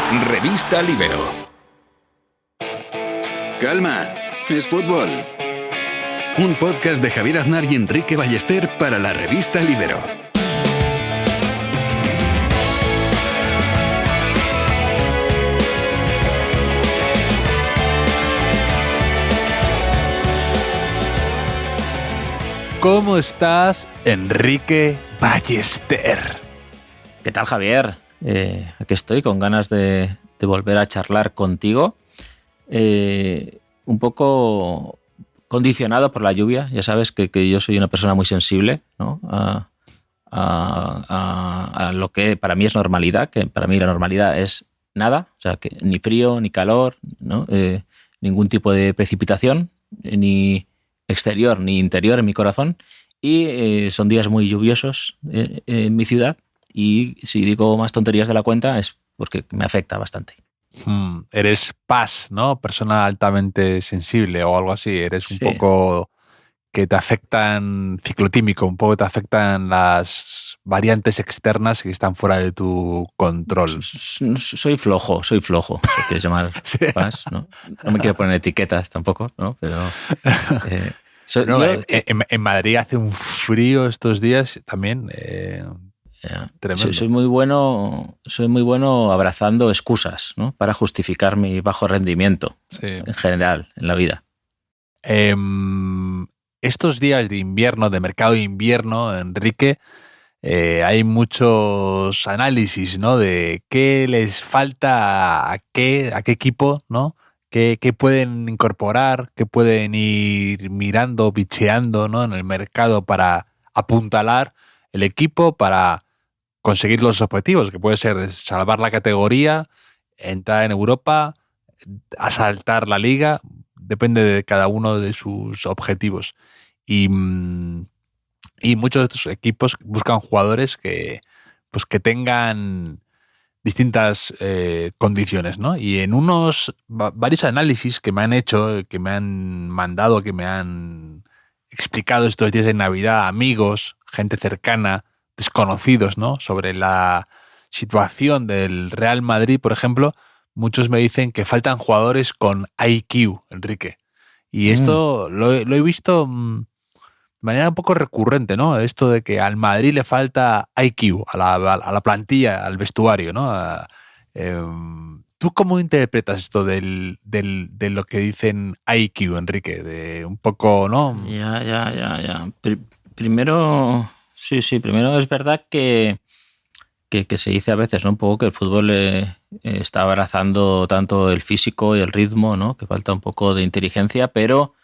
Revista Libero. Calma, es fútbol. Un podcast de Javier Aznar y Enrique Ballester para la revista Libero. ¿Cómo estás, Enrique Ballester? ¿Qué tal, Javier? Aquí estoy con ganas de volver a charlar contigo. Un poco condicionado por la lluvia. Ya sabes que yo soy una persona muy sensible, ¿no? a lo que para mí es normalidad, que para mí la normalidad es nada, o sea, que ni frío, ni calor, ¿no? Ningún tipo de precipitación, ni exterior ni interior en mi corazón, y son días muy lluviosos en mi ciudad, y si digo más tonterías de la cuenta es porque me afecta bastante. Eres PAS, ¿no? Persona altamente sensible o algo así. Eres un poco que te afectan, ciclotímico, un poco te afectan las variantes externas que están fuera de tu control. Soy flojo, si quieres llamar PAS, ¿no? No me quiero poner etiquetas tampoco, ¿no? Pero en Madrid hace un frío estos días también. Tremendo. Soy muy bueno abrazando excusas, ¿no? Para justificar mi bajo rendimiento en general en la vida. Estos días de invierno, de mercado de invierno, Enrique, hay muchos análisis, ¿no? De qué les falta a qué equipo, ¿no? ¿Qué pueden incorporar? ¿Qué pueden ir mirando, bicheando, ¿no? En el mercado para apuntalar el equipo, para conseguir los objetivos, que puede ser salvar la categoría, entrar en Europa, asaltar la liga, depende de cada uno de sus objetivos. Y muchos de estos equipos buscan jugadores que tengan distintas condiciones, ¿no? Y en varios análisis que me han hecho, que me han mandado, que me han explicado estos días de Navidad, amigos, gente cercana, desconocidos, ¿no? Sobre la situación del Real Madrid, por ejemplo, muchos me dicen que faltan jugadores con IQ, Enrique. Y esto lo he visto de manera un poco recurrente, ¿no? Esto de que al Madrid le falta IQ, a la plantilla, al vestuario, ¿no? ¿Tú cómo interpretas esto de lo que dicen IQ, Enrique? De un poco, ¿no? Ya. Primero... Sí, primero es verdad que se dice a veces, ¿no? Un poco que el fútbol está abrazando tanto el físico y el ritmo, ¿no? Que falta un poco de inteligencia, pero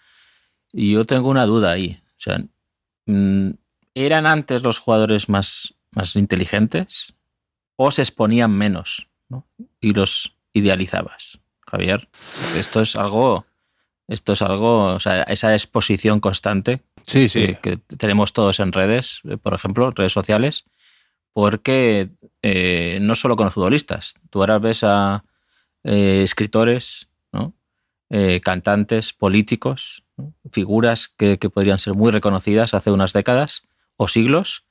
yo tengo una duda ahí. O sea, ¿eran antes los jugadores más inteligentes o se exponían menos, ¿no? Y los idealizabas, Javier? Esto es algo, o sea, esa exposición constante que tenemos todos en redes, por ejemplo, redes sociales, porque no solo con los futbolistas. Tú ahora ves a escritores, ¿no? Cantantes, políticos, ¿no? Figuras que podrían ser muy reconocidas hace unas décadas o siglos,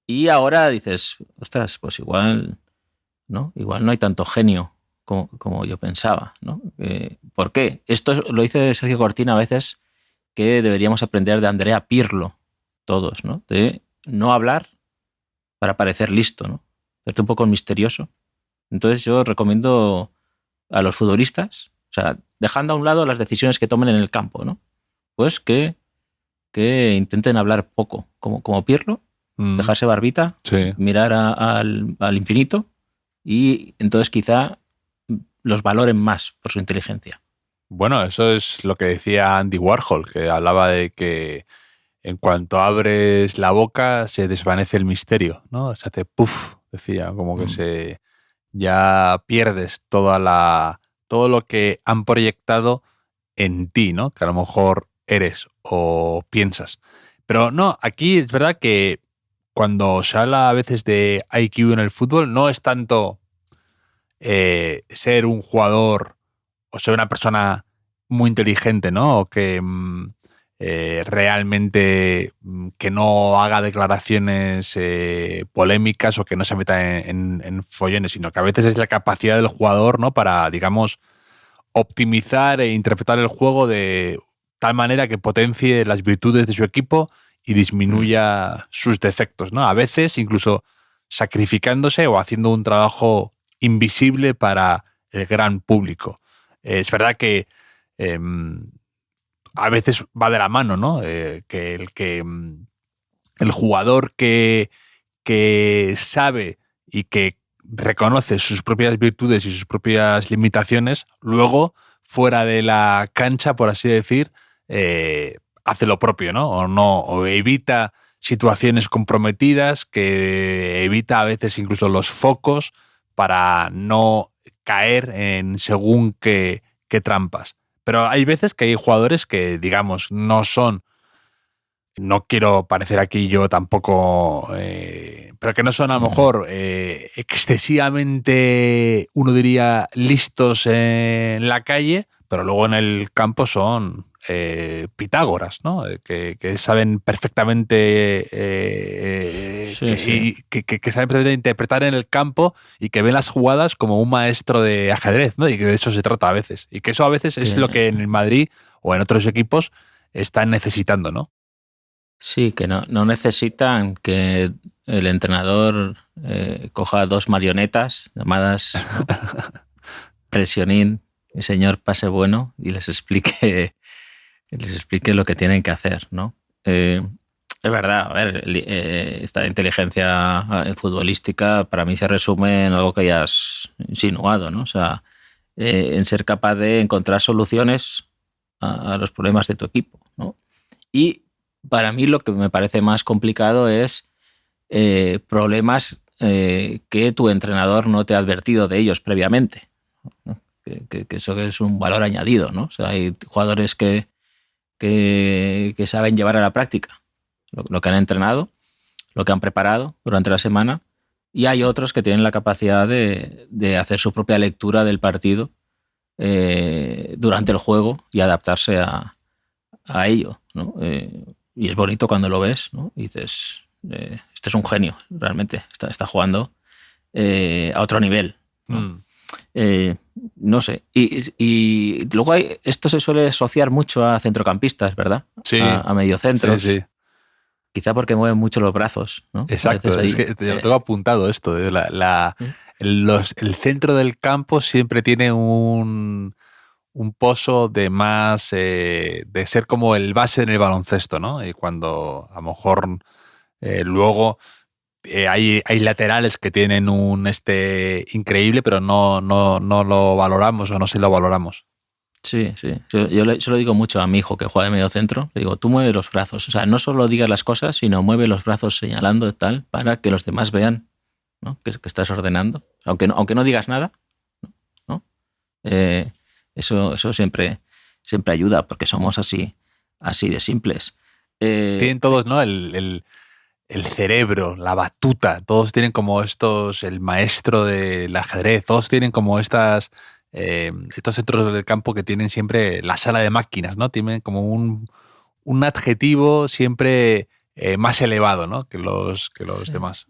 y ahora dices, ostras, pues igual no hay tanto genio como yo pensaba, ¿no? ¿Por qué? Esto lo dice Sergio Cortina a veces, que deberíamos aprender de Andrea Pirlo, todos, ¿no? De no hablar para parecer listo, ¿no? Hacerte un poco misterioso. Entonces yo recomiendo a los futbolistas, o sea, dejando a un lado las decisiones que tomen en el campo, ¿no? Pues que intenten hablar poco, como Pirlo, dejarse barbita, mirar al infinito, y entonces quizá los valoren más por su inteligencia. Bueno, eso es lo que decía Andy Warhol, que hablaba de que en cuanto abres la boca se desvanece el misterio, ¿no? Se hace puff, decía, como que ya pierdes todo lo que han proyectado en ti, ¿no? Que a lo mejor eres o piensas. Pero no, aquí es verdad que cuando se habla a veces de IQ en el fútbol, no es tanto ser un jugador o ser una persona muy inteligente, ¿no? O que realmente que no haga declaraciones polémicas o que no se meta en follones, sino que a veces es la capacidad del jugador, ¿no? Para, digamos, optimizar e interpretar el juego de tal manera que potencie las virtudes de su equipo y disminuya sus defectos, ¿no? A veces incluso sacrificándose o haciendo un trabajo invisible para el gran público. Es verdad que a veces va de la mano, ¿no? Que el jugador que sabe y que reconoce sus propias virtudes y sus propias limitaciones, luego, fuera de la cancha, por así decir, hace lo propio, ¿no? O evita situaciones comprometidas, que evita a veces incluso los focos para no caer en según qué trampas. Pero hay veces que hay jugadores que, digamos, no quiero parecer aquí yo tampoco, pero que no son a lo mejor excesivamente, uno diría, listos en la calle, pero luego en el campo son Pitágoras, ¿no? Que saben perfectamente que saben perfectamente interpretar en el campo y que ven las jugadas como un maestro de ajedrez, ¿no? Y que de eso se trata a veces. Y que eso a veces es lo que en el Madrid o en otros equipos están necesitando, ¿no? Sí, que no necesitan que el entrenador coja 2 marionetas llamadas, ¿no? Presionín y señor Pase Bueno y les explique lo que tienen que hacer, ¿no? Es verdad, a ver, esta inteligencia futbolística para mí se resume en algo que ya has insinuado, ¿no? O sea, en ser capaz de encontrar soluciones a los problemas de tu equipo, ¿no? Y para mí lo que me parece más complicado es problemas que tu entrenador no te ha advertido de ellos previamente, ¿no? Que eso es un valor añadido, ¿no? O sea, hay jugadores que saben llevar a la práctica lo que han entrenado, lo que han preparado durante la semana, y hay otros que tienen la capacidad de hacer su propia lectura del partido durante el juego y adaptarse a ello, ¿no? Y es bonito cuando lo ves, ¿no? Y dices, este es un genio, realmente, está jugando a otro nivel, ¿no? No sé. Y luego esto se suele asociar mucho a centrocampistas, ¿verdad? Sí. A mediocentros. Sí. Quizá porque mueven mucho los brazos, ¿no? Exacto, es que te lo tengo apuntado esto. El centro del campo siempre tiene un pozo de más de ser como el base en el baloncesto, ¿no? Y cuando a lo mejor luego hay laterales que tienen un increíble, pero no lo valoramos o no se lo valoramos. Sí. Yo se lo digo mucho a mi hijo que juega de medio centro. Le digo, tú mueve los brazos. O sea, no solo digas las cosas, sino mueve los brazos señalando y tal para que los demás vean, ¿no? que estás ordenando. Aunque no digas nada, ¿no? Eso siempre ayuda porque somos así de simples. Tienen todos, ¿no? El cerebro, la batuta, todos tienen como el maestro del ajedrez, todos tienen como estos centros del campo que tienen siempre la sala de máquinas, ¿no? Tienen como un adjetivo siempre más elevado, ¿no? que los demás.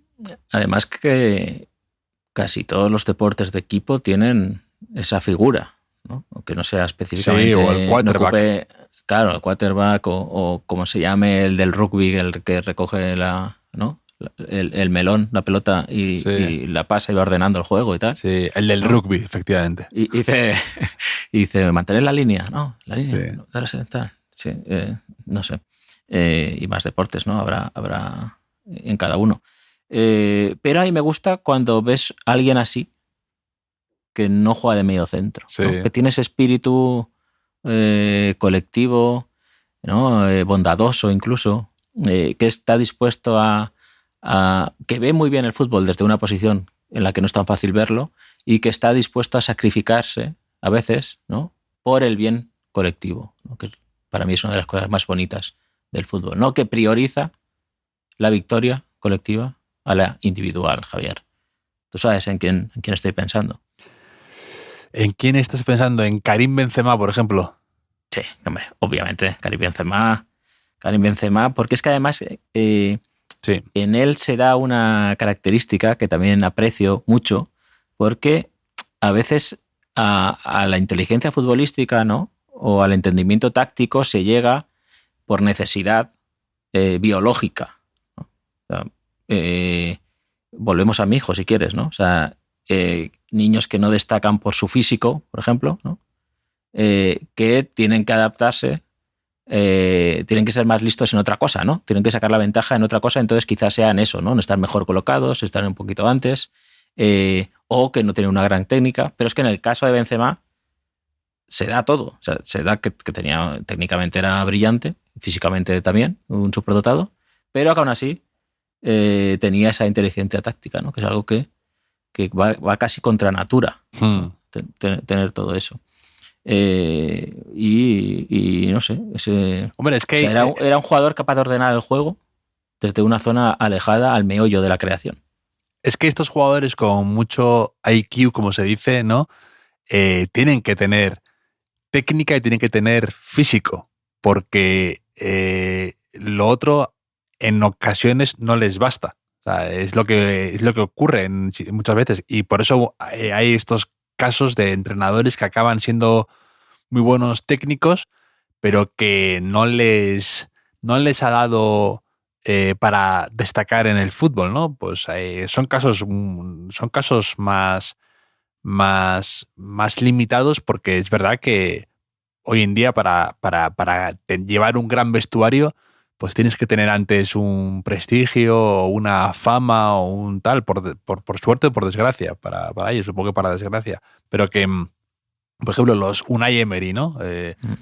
Además que casi todos los deportes de equipo tienen esa figura, ¿no? Aunque no sea específicamente... Sí, o el quarterback. Claro, el quarterback o como se llame el del rugby, el que recoge el melón, la pelota y la pasa y va ordenando el juego y tal. Sí, el del rugby, efectivamente. Y dice, mantener la línea, ¿no? La línea, sí. Tal. Sí, no sé. Y más deportes, ¿no? Habrá en cada uno. Pero a mí me gusta cuando ves a alguien así que no juega de medio centro, sí. ¿no? Que tiene ese espíritu colectivo, ¿no? Bondadoso incluso, que está dispuesto que ve muy bien el fútbol desde una posición en la que no es tan fácil verlo y que está dispuesto a sacrificarse a veces, ¿no? Por el bien colectivo, ¿no? Que para mí es una de las cosas más bonitas del fútbol, no que prioriza la victoria colectiva a la individual, Javier. ¿Tú sabes en quién estoy pensando? ¿En quién estás pensando? ¿En Karim Benzema, por ejemplo? Sí, hombre, obviamente, Karim Benzema Karim Benzema, porque es que además Sí. en él se da una característica que también aprecio mucho, porque a veces a la inteligencia futbolística, ¿no? O al entendimiento táctico se llega por necesidad biológica, ¿no? O sea, volvemos a mi hijo, si quieres, ¿no? O sea, niños que no destacan por su físico, por ejemplo, ¿no? Que tienen que adaptarse, tienen que ser más listos en otra cosa, ¿no? Tienen que sacar la ventaja en otra cosa, entonces quizás sean eso, ¿no? No estar mejor colocados, estar un poquito antes, o que no tienen una gran técnica, pero es que en el caso de Benzema se da todo, o sea, se da que tenía, técnicamente era brillante, físicamente también, un superdotado, pero que aún así tenía esa inteligencia táctica, ¿no? Que es algo que va casi contra natura, tener todo eso. Y no sé, Hombre, es que o sea, era un jugador capaz de ordenar el juego desde una zona alejada al meollo de la creación. Es que estos jugadores con mucho IQ, como se dice, ¿no? Tienen que tener técnica y tienen que tener físico, porque lo otro en ocasiones no les basta. O sea, es lo que ocurre muchas veces, y por eso hay estos casos de entrenadores que acaban siendo muy buenos técnicos, pero que no les ha dado para destacar en el fútbol, ¿no? Pues son casos más limitados, porque es verdad que hoy en día para llevar un gran vestuario, pues tienes que tener antes un prestigio o una fama o un tal, por suerte o por desgracia, para ellos, supongo que para desgracia, pero que, por ejemplo, los Unai Emery, ¿no?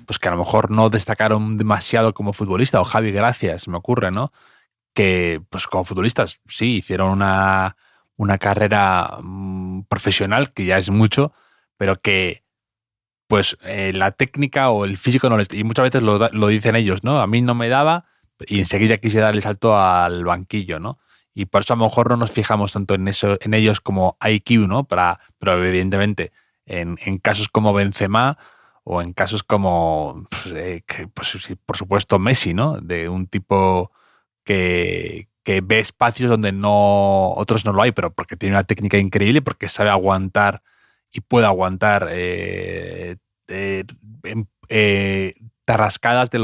Pues que a lo mejor no destacaron demasiado como futbolista, o Javi Gracia, se me ocurre, ¿no? Que pues como futbolistas sí hicieron una carrera profesional, que ya es mucho, pero que pues la técnica o el físico no les... Y muchas veces lo dicen ellos, ¿no? A mí no me daba y enseguida quise dar el salto al banquillo, ¿no? Y por eso a lo mejor no nos fijamos tanto en ellos como IQ, ¿no? Pero evidentemente en casos como Benzema o en casos como, pues, por supuesto, Messi, ¿no? De un tipo que ve espacios donde otros no lo hay, pero porque tiene una técnica increíble, porque sabe aguantar y puede aguantar tarrascadas de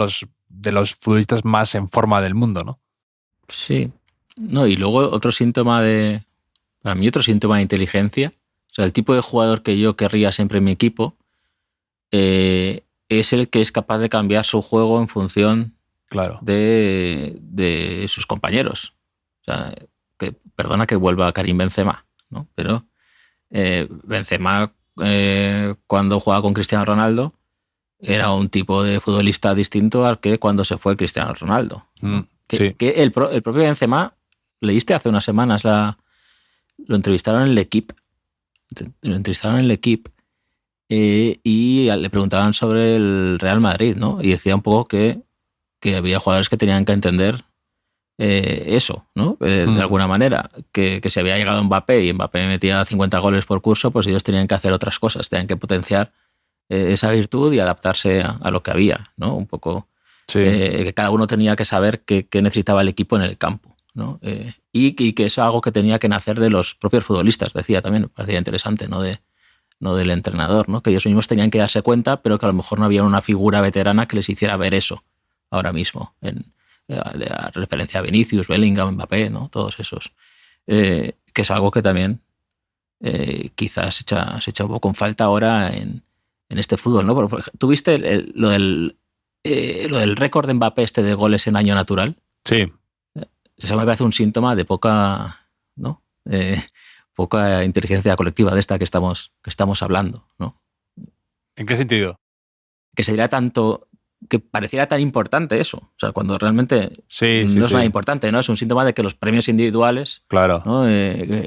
los futbolistas más en forma del mundo, ¿no? Sí. No, y luego para mí otro síntoma de inteligencia, o sea, el tipo de jugador que yo querría siempre en mi equipo, es el que es capaz de cambiar su juego en función, claro, de sus compañeros. O sea, perdona que vuelva a Karim Benzema, ¿no? Pero Benzema, cuando jugaba con Cristiano Ronaldo, era un tipo de futbolista distinto al que cuando se fue Cristiano Ronaldo. Sí. Que el propio Benzema, leíste hace unas semanas, lo entrevistaron en l'Equipe. Y le preguntaban sobre el Real Madrid, ¿no? Y decía un poco que había jugadores que tenían que entender eso, ¿no? De alguna manera, que si había llegado Mbappé y Mbappé metía 50 goles por curso, pues ellos tenían que hacer otras cosas, tenían que potenciar esa virtud y adaptarse a lo que había, ¿no? Un poco, sí. Que cada uno tenía que saber qué necesitaba el equipo en el campo, ¿no? Y que eso es algo que tenía que nacer de los propios futbolistas, decía también, me parecía interesante, no del entrenador, ¿no? Que ellos mismos tenían que darse cuenta, pero que a lo mejor no había una figura veterana que les hiciera ver eso ahora mismo, la referencia a Vinicius, Bellingham, Mbappé, ¿no? Todos esos. Que es algo que también quizás se echa un poco en falta ahora en este fútbol, ¿no? ¿Tú viste lo del récord de Mbappé de goles en año natural? Sí. Eso me parece un síntoma de poca, ¿no? Poca inteligencia colectiva de esta que estamos hablando, ¿no? ¿En qué sentido? Que se dirá tanto, que pareciera tan importante eso, o sea, cuando realmente no es nada importante, ¿no? Es un síntoma de que los premios individuales, claro, ¿no?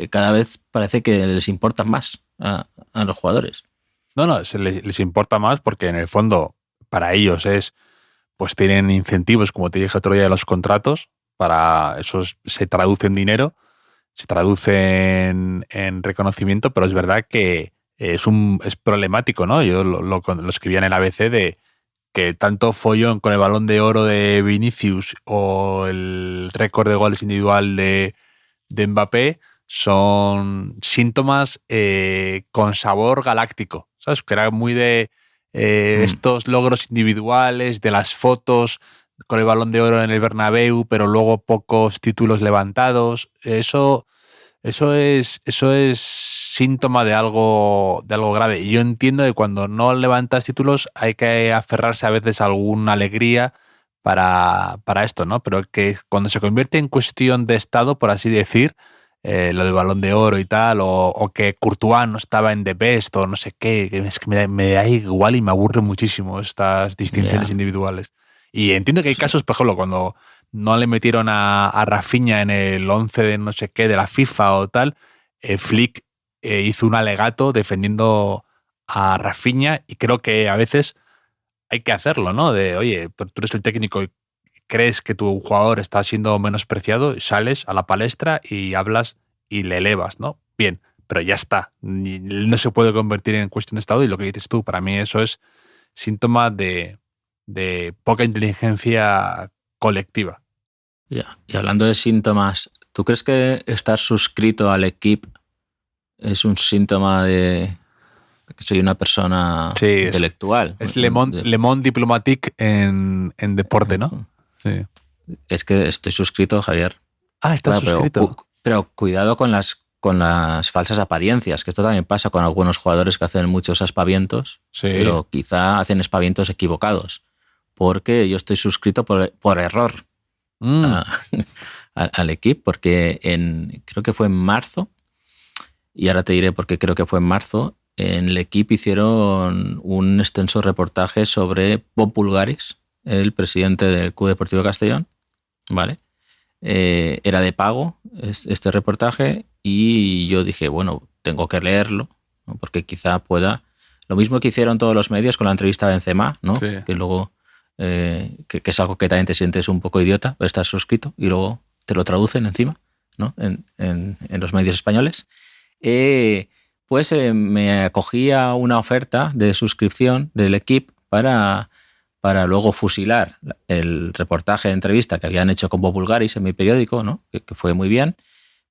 Cada vez parece que les importan más a los jugadores. No, les importa más porque en el fondo para ellos pues tienen incentivos, como te dije otro día, de los contratos, para eso se traduce en dinero, se traduce en reconocimiento, pero es verdad que es problemático, ¿no? Yo lo escribía en el ABC que tanto follón con el Balón de Oro de Vinicius o el récord de goles individual de Mbappé son síntomas con sabor galáctico, ¿sabes? Que era muy de estos logros individuales, de las fotos con el Balón de Oro en el Bernabéu, pero luego pocos títulos levantados. Eso es síntoma de algo grave. Y yo entiendo que cuando no levantas títulos hay que aferrarse a veces a alguna alegría para esto, ¿no? Pero que cuando se convierte en cuestión de Estado, por así decir, lo del Balón de Oro y tal, o que Courtois no estaba en The Best o no sé qué, que es que me da igual y me aburre muchísimo estas distinciones individuales. Y entiendo que hay casos, por ejemplo, cuando no le metieron a Rafinha en el 11 de no sé qué de la FIFA o tal, Flick hizo un alegato defendiendo a Rafinha, y creo que a veces hay que hacerlo, ¿no? De, oye, pero tú eres el técnico y crees que tu jugador está siendo menospreciado, y sales a la palestra y hablas y le elevas, ¿no? Bien, pero ya está. No se puede convertir en cuestión de Estado, y lo que dices tú, para mí eso es síntoma de poca inteligencia colectiva. Ya. Y hablando de síntomas, ¿tú crees que estar suscrito al equipo es un síntoma de que soy una persona intelectual? Es Le Monde Diplomatique en deporte, ¿no? Sí. Es que estoy suscrito, Javier. Ah, estás suscrito. Pero cuidado con las falsas apariencias, que esto también pasa con algunos jugadores que hacen muchos aspavientos, pero quizá hacen aspavientos equivocados, porque yo estoy suscrito por error al equipo, porque creo que fue en marzo, y ahora te diré por qué creo que fue en marzo. En el equipo hicieron un extenso reportaje sobre Bob Bulgaris, el presidente del Club Deportivo Castellón, ¿vale? Era de pago este reportaje, y yo dije, bueno, tengo que leerlo, ¿no? Porque quizá pueda... Lo mismo que hicieron todos los medios con la entrevista a Benzema, ¿no? Sí. Que luego... que es algo que también te sientes un poco idiota, estás suscrito y luego te lo traducen encima, ¿no? En los medios españoles. Pues me acogí a una oferta de suscripción del equipo para luego fusilar el reportaje de entrevista que habían hecho con Bob Bulgaris en mi periódico, ¿no? Que fue muy bien,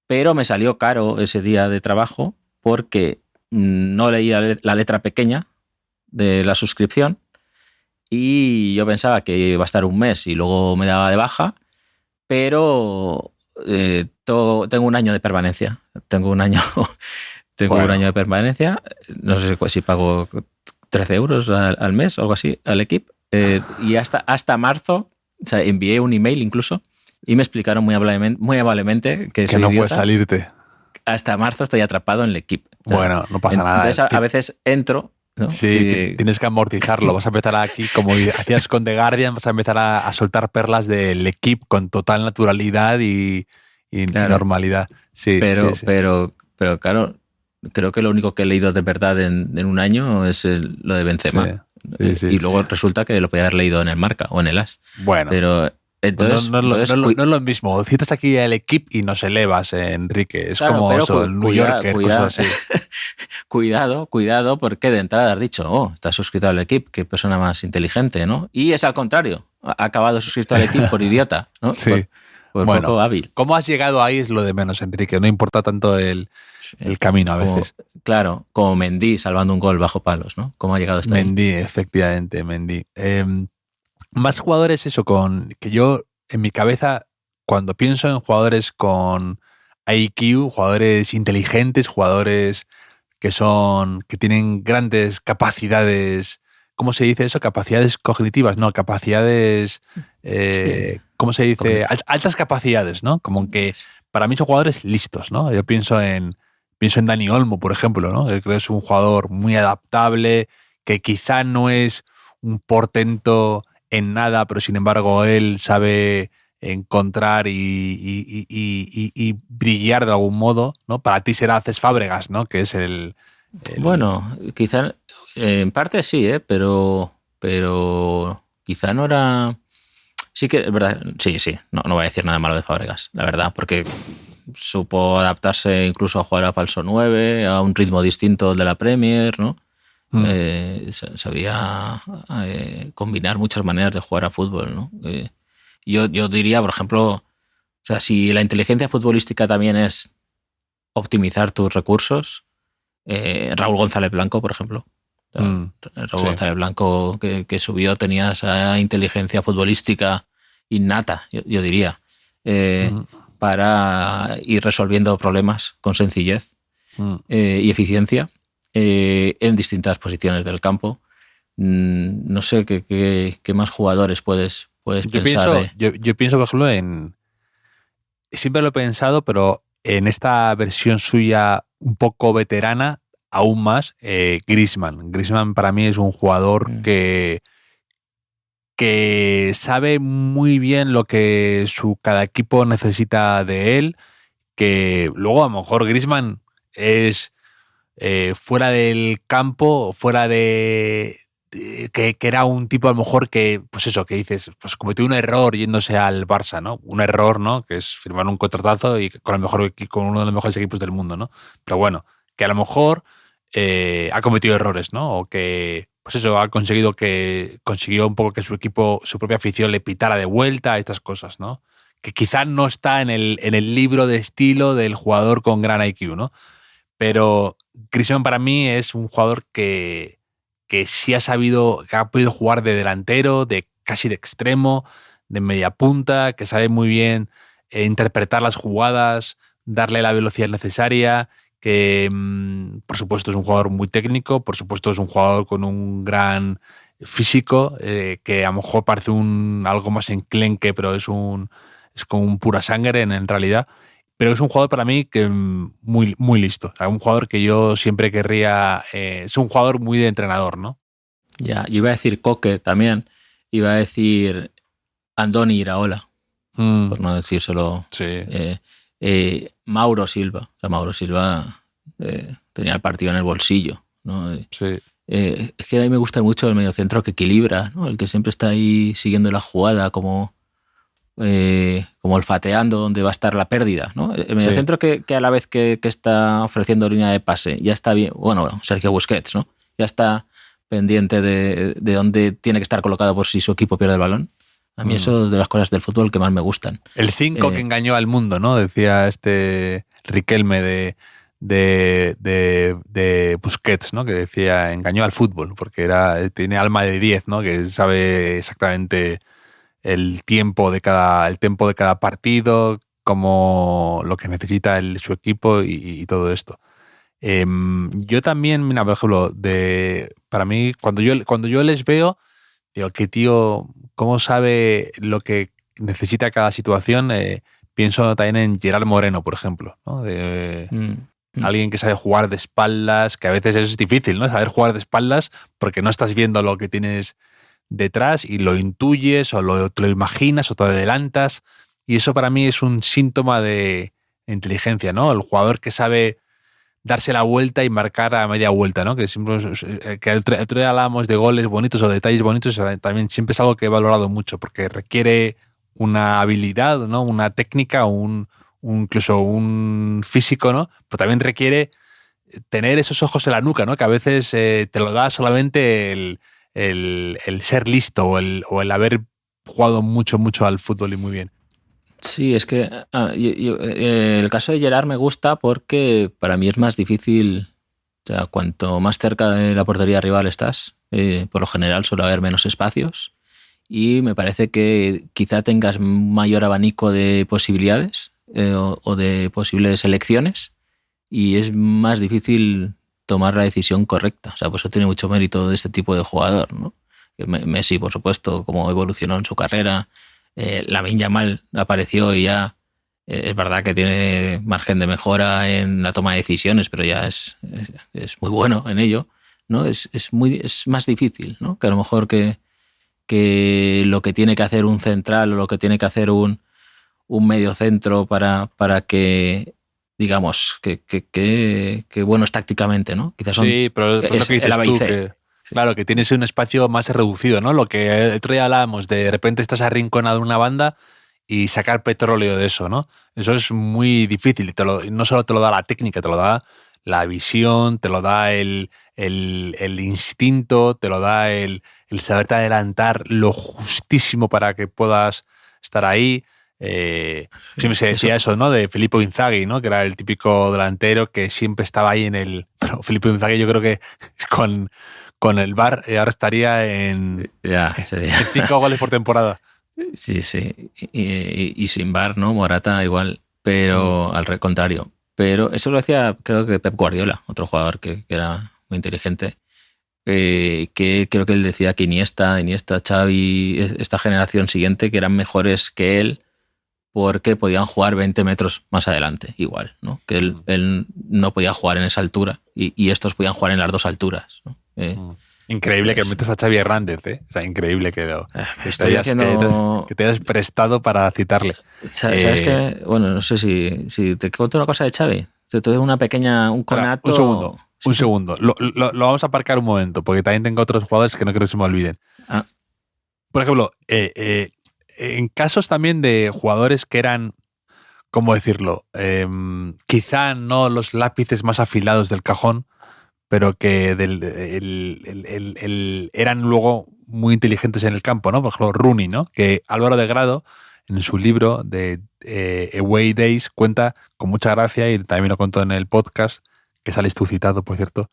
pero me salió caro ese día de trabajo porque no leía la letra pequeña de la suscripción, y yo pensaba que iba a estar un mes y luego me daba de baja, pero tengo un año de permanencia. Tengo un año de permanencia. No sé si pago 13 euros al mes o algo así al equipo. Y hasta marzo, o sea, envié un email incluso, y me explicaron muy amablemente que no puedes salirte. Hasta marzo estoy atrapado en el equipo. Bueno, no pasa nada. Entonces a veces entro, ¿no? Sí, tienes que amortizarlo. Vas a empezar aquí, como hacías con The Guardian, vas a empezar a soltar perlas del equipo con total naturalidad y claro, normalidad. Sí, pero claro, creo que lo único que he leído de verdad en un año es lo de Benzema. Y luego resulta que lo podía haber leído en el Marca o en el As. Bueno, pero entonces, no es lo mismo. Citas aquí el equipo y nos elevas, Enrique. Es claro, como eso, el New Yorker, cosas así. Cuidado, porque de entrada has dicho, estás suscrito al equipo, qué persona más inteligente, ¿no? Y es al contrario, ha acabado suscrito al equipo por idiota, ¿no? Sí. Por poco hábil. ¿Cómo has llegado ahí es lo de menos, Enrique? No importa tanto el camino a veces. Claro, como Mendy salvando un gol bajo palos, ¿no? ¿Cómo ha llegado hasta ahí? Mendy, efectivamente, Mendy. Más jugadores, eso, que yo en mi cabeza, cuando pienso en jugadores con IQ, jugadores inteligentes, jugadores que tienen grandes capacidades, ¿cómo se dice eso? Capacidades cognitivas, no, capacidades, ¿cómo se dice? Altas capacidades, ¿no? Como que para mí son jugadores listos, ¿no? Yo pienso en Dani Olmo, por ejemplo, ¿no? Creo que es un jugador muy adaptable, que quizá no es un portento en nada, pero sin embargo él sabe encontrar y brillar de algún modo, ¿no? Para ti será Cés Fábregas, ¿no? Que es el... Bueno, quizá en parte sí, pero quizá no era... Sí que es verdad, sí, no voy a decir nada malo de Fábregas, la verdad, porque supo adaptarse incluso a jugar a falso 9, a un ritmo distinto de la Premier, ¿no? Sabía combinar muchas maneras de jugar a fútbol, ¿no? Yo diría, por ejemplo, o sea, si la inteligencia futbolística también es optimizar tus recursos, Raúl González Blanco, por ejemplo. Raúl González Blanco que subió tenía esa inteligencia futbolística innata, yo diría, para ir resolviendo problemas con sencillez y eficiencia en distintas posiciones del campo. No sé qué más jugadores puedes pensar. Yo pienso, por ejemplo, siempre lo he pensado, pero en esta versión suya un poco veterana, aún más, Griezmann. Griezmann para mí es un jugador que sabe muy bien lo que cada equipo necesita de él, que luego a lo mejor Griezmann es fuera del campo, fuera de que era un tipo a lo mejor que, pues eso, que dices, pues cometió un error yéndose al Barça, ¿no? Un error, ¿no? Que es firmar un contratazo y con uno de los mejores equipos del mundo, ¿no? Pero bueno, que a lo mejor ha cometido errores, ¿no? O que, pues eso, consiguió un poco que su equipo, su propia afición le pitara de vuelta, estas cosas, ¿no? Que quizás no está en el libro de estilo del jugador con gran IQ, ¿no? Pero Griezmann para mí es un jugador que sí que ha podido jugar de delantero, casi de extremo, de media punta, que sabe muy bien interpretar las jugadas, darle la velocidad necesaria, que por supuesto es un jugador muy técnico, por supuesto es un jugador con un gran físico, que a lo mejor parece algo más enclenque, pero es como un pura sangre en realidad. Pero es un jugador para mí que muy, muy listo. O sea, un jugador que yo siempre querría... es un jugador muy de entrenador, ¿no? Ya, yo iba a decir Coque también. Iba a decir Andoni Iraola, por no decírselo. Sí. Mauro Silva. O sea, Mauro Silva tenía el partido en el bolsillo, ¿no? Sí. Es que a mí me gusta mucho el mediocentro que equilibra, ¿no? El que siempre está ahí siguiendo la jugada como olfateando dónde va a estar la pérdida, ¿no? El mediocentro que a la vez que está ofreciendo línea de pase ya está bien, bueno, Sergio Busquets, ¿no? Ya está pendiente de dónde tiene que estar colocado por si su equipo pierde el balón. A mí eso es de las cosas del fútbol que más me gustan. El 5 que engañó al mundo, ¿no? Decía Riquelme de Busquets, ¿no? Que decía, engañó al fútbol, porque tiene alma de 10, ¿no? Que sabe exactamente el tiempo de cada partido, como lo que necesita su equipo y todo esto. Yo también, mira, por ejemplo, para mí, cuando yo les veo, digo, qué tío, cómo sabe lo que necesita cada situación. Pienso también en Gerard Moreno, por ejemplo, ¿no? Alguien que sabe jugar de espaldas, que a veces eso es difícil, ¿no? Saber jugar de espaldas porque no estás viendo lo que tienes detrás y lo intuyes o te lo imaginas o te adelantas, y eso para mí es un síntoma de inteligencia, ¿no? El jugador que sabe darse la vuelta y marcar a media vuelta, ¿no? Que el otro día hablábamos de goles bonitos o detalles bonitos, también siempre es algo que he valorado mucho porque requiere una habilidad, ¿no? Una técnica o incluso un físico, ¿no? Pero también requiere tener esos ojos en la nuca, ¿no? Que a veces te lo da solamente el ser listo o el haber jugado mucho, mucho al fútbol y muy bien. Sí, es que el caso de Gerard me gusta porque para mí es más difícil. O sea, cuanto más cerca de la portería rival estás, por lo general suele haber menos espacios y me parece que quizá tengas mayor abanico de posibilidades o de posibles elecciones y es más difícil tomar la decisión correcta. O sea, por eso tiene mucho mérito de este tipo de jugador, ¿no? Messi, por supuesto, cómo evolucionó en su carrera. Lamine Yamal apareció y ya es verdad que tiene margen de mejora en la toma de decisiones, pero ya es muy bueno en ello, ¿no? Es más difícil, ¿no? Que a lo mejor que lo que tiene que hacer un central o lo que tiene que hacer un mediocentro para que digamos que bueno es tácticamente, ¿no? Quizás sí, pero es lo que dices tú, claro, que tienes un espacio más reducido, ¿no? Lo que el otro día hablábamos, de repente estás arrinconado en una banda y sacar petróleo de eso, ¿no? Eso es muy difícil. No solo te lo da la técnica, te lo da la visión, te lo da el el instinto, te lo da el saberte adelantar lo justísimo para que puedas estar ahí. Siempre se decía eso, ¿no? De Filippo Inzaghi, ¿no? Que era el típico delantero que siempre estaba ahí en el... Pero Filippo Inzaghi yo creo que con el VAR ahora estaría en 5 goles por temporada. Sí. Y sin VAR, ¿no? Morata igual, pero al contrario. Pero eso lo decía, creo que Pep Guardiola, otro jugador que era muy inteligente, que creo que él decía que Iniesta, Xavi, esta generación siguiente, que eran mejores que él porque podían jugar 20 metros más adelante, igual, ¿no? Que él no podía jugar en esa altura y estos podían jugar en las dos alturas, ¿no? Increíble que metes a Xavi Hernández, ¿eh? O sea, increíble que te hayas prestado para citarle. ¿Sabes qué? Bueno, no sé si te cuento una cosa de Xavi. Te doy un conato... Un segundo. Lo vamos a aparcar un momento, porque también tengo otros jugadores que no creo que se me olviden. Por ejemplo, en casos también de jugadores que eran, ¿cómo decirlo? Quizá no los lápices más afilados del cajón, pero que eran luego muy inteligentes en el campo, ¿no? Por ejemplo, Rooney, ¿no? Que Álvaro de Grado, en su libro de Away Days, cuenta con mucha gracia, y también lo contó en el podcast, que sales tú citado, por cierto,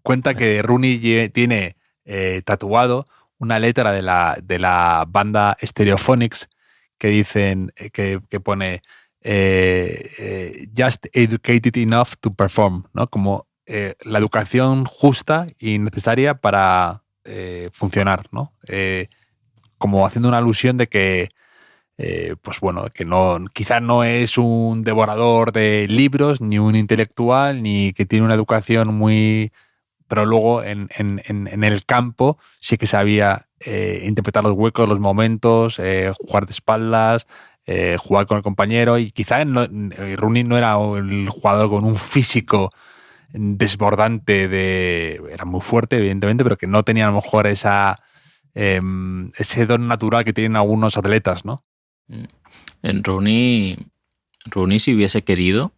cuenta que Rooney tiene tatuado una letra de la banda Stereophonics que dicen, que pone just educated enough to perform, ¿no? Como la educación justa y necesaria para funcionar, ¿no? Como haciendo una alusión de que pues bueno, que quizás no es un devorador de libros, ni un intelectual, ni que tiene una educación muy... Pero luego en el campo sí que sabía interpretar los huecos, los momentos, jugar de espaldas, jugar con el compañero, y quizás Rooney no era el jugador con un físico desbordante, era muy fuerte, evidentemente, pero que no tenía a lo mejor ese don natural que tienen algunos atletas, ¿no? En Rooney, si hubiese querido,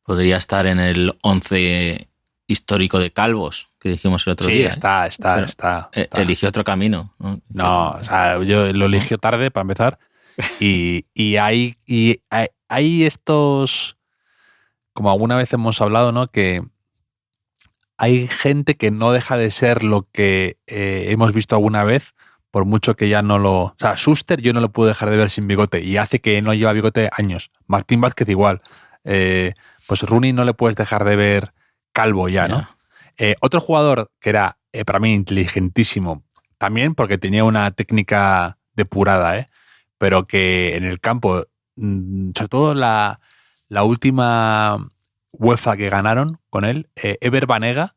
podría estar en el 11 histórico de calvos que dijimos el otro día. Sí, está. Eligió otro camino, ¿no? No, o sea, yo lo eligió tarde para empezar. Y hay estos, como alguna vez hemos hablado, ¿no? Que hay gente que no deja de ser lo que hemos visto alguna vez, por mucho que ya no lo... O sea, Schuster yo no lo puedo dejar de ver sin bigote, y hace que no lleva bigote años. Martín Vázquez igual. Pues Rooney no le puedes dejar de ver calvo ya, ¿no? Otro jugador que era, para mí, inteligentísimo, también porque tenía una técnica depurada, pero que en el campo, sobre todo la última UEFA que ganaron con él, Ever Banega,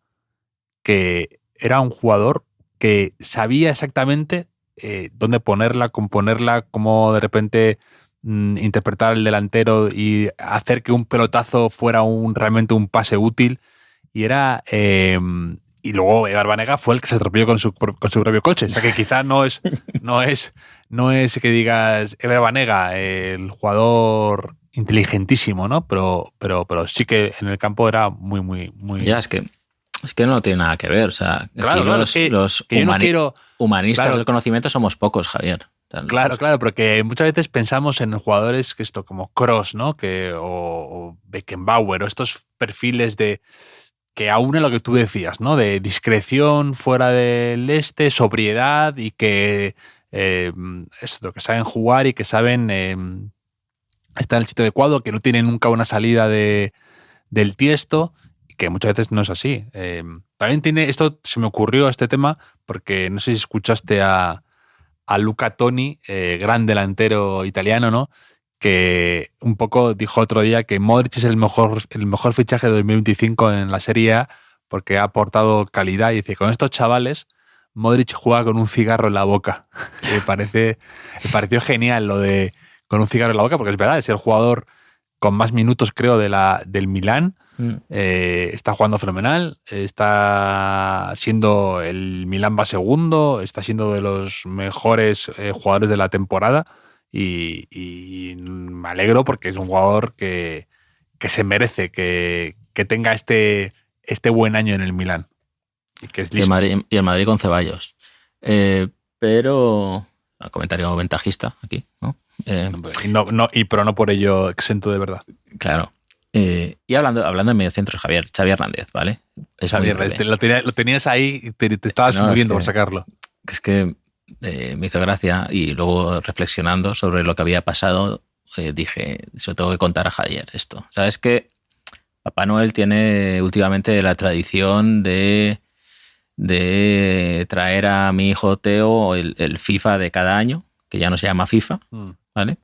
que era un jugador que sabía exactamente dónde ponerla, componerla, cómo de repente interpretar al delantero y hacer que un pelotazo fuera realmente un pase útil. Y era... y luego Ever Banega fue el que se estropeó con su propio coche. O sea que quizás no es que digas Ever Banega, el jugador inteligentísimo, ¿no? Pero sí que en el campo era muy, muy, muy... Ya, es que no tiene nada que ver. O sea, claro, los humanistas del conocimiento somos pocos, Javier. Claro, pero que muchas veces pensamos en jugadores que como Kroos, ¿no? O Beckenbauer, o estos perfiles que aúnen lo que tú decías, ¿no? De discreción fuera del sobriedad, y que que saben jugar y que saben estar en el sitio adecuado, que no tienen nunca una salida del tiesto, y que muchas veces no es así. También esto se me ocurrió, este tema, porque no sé si escuchaste a Luca Toni, gran delantero italiano, ¿no? Que un poco dijo otro día que Modric es el mejor fichaje de 2025 en la Serie A, porque ha aportado calidad, y dice, con estos chavales Modric juega con un cigarro en la boca. Me pareció genial lo de con un cigarro en la boca, porque es verdad, es el jugador con más minutos, creo, del Milán. Está jugando fenomenal, está siendo, el Milán va segundo, está siendo de los mejores jugadores de la temporada, y me alegro porque es un jugador que se merece que tenga este este buen año en el Milán. Y que es y el Madrid con Ceballos. Pero, comentario ventajista aquí, ¿no? Pero no por ello exento de verdad. Claro. Y hablando de mediocentros, Xavi Hernández, ¿vale? Xavi Hernández, lo tenías ahí y te estabas muriendo por sacarlo. Es que me hizo gracia y luego reflexionando sobre lo que había pasado, dije, se lo tengo que contar a Javier esto. Sabes que Papá Noel tiene últimamente la tradición de traer a mi hijo Teo el FIFA de cada año, que ya no se llama FIFA, ¿vale?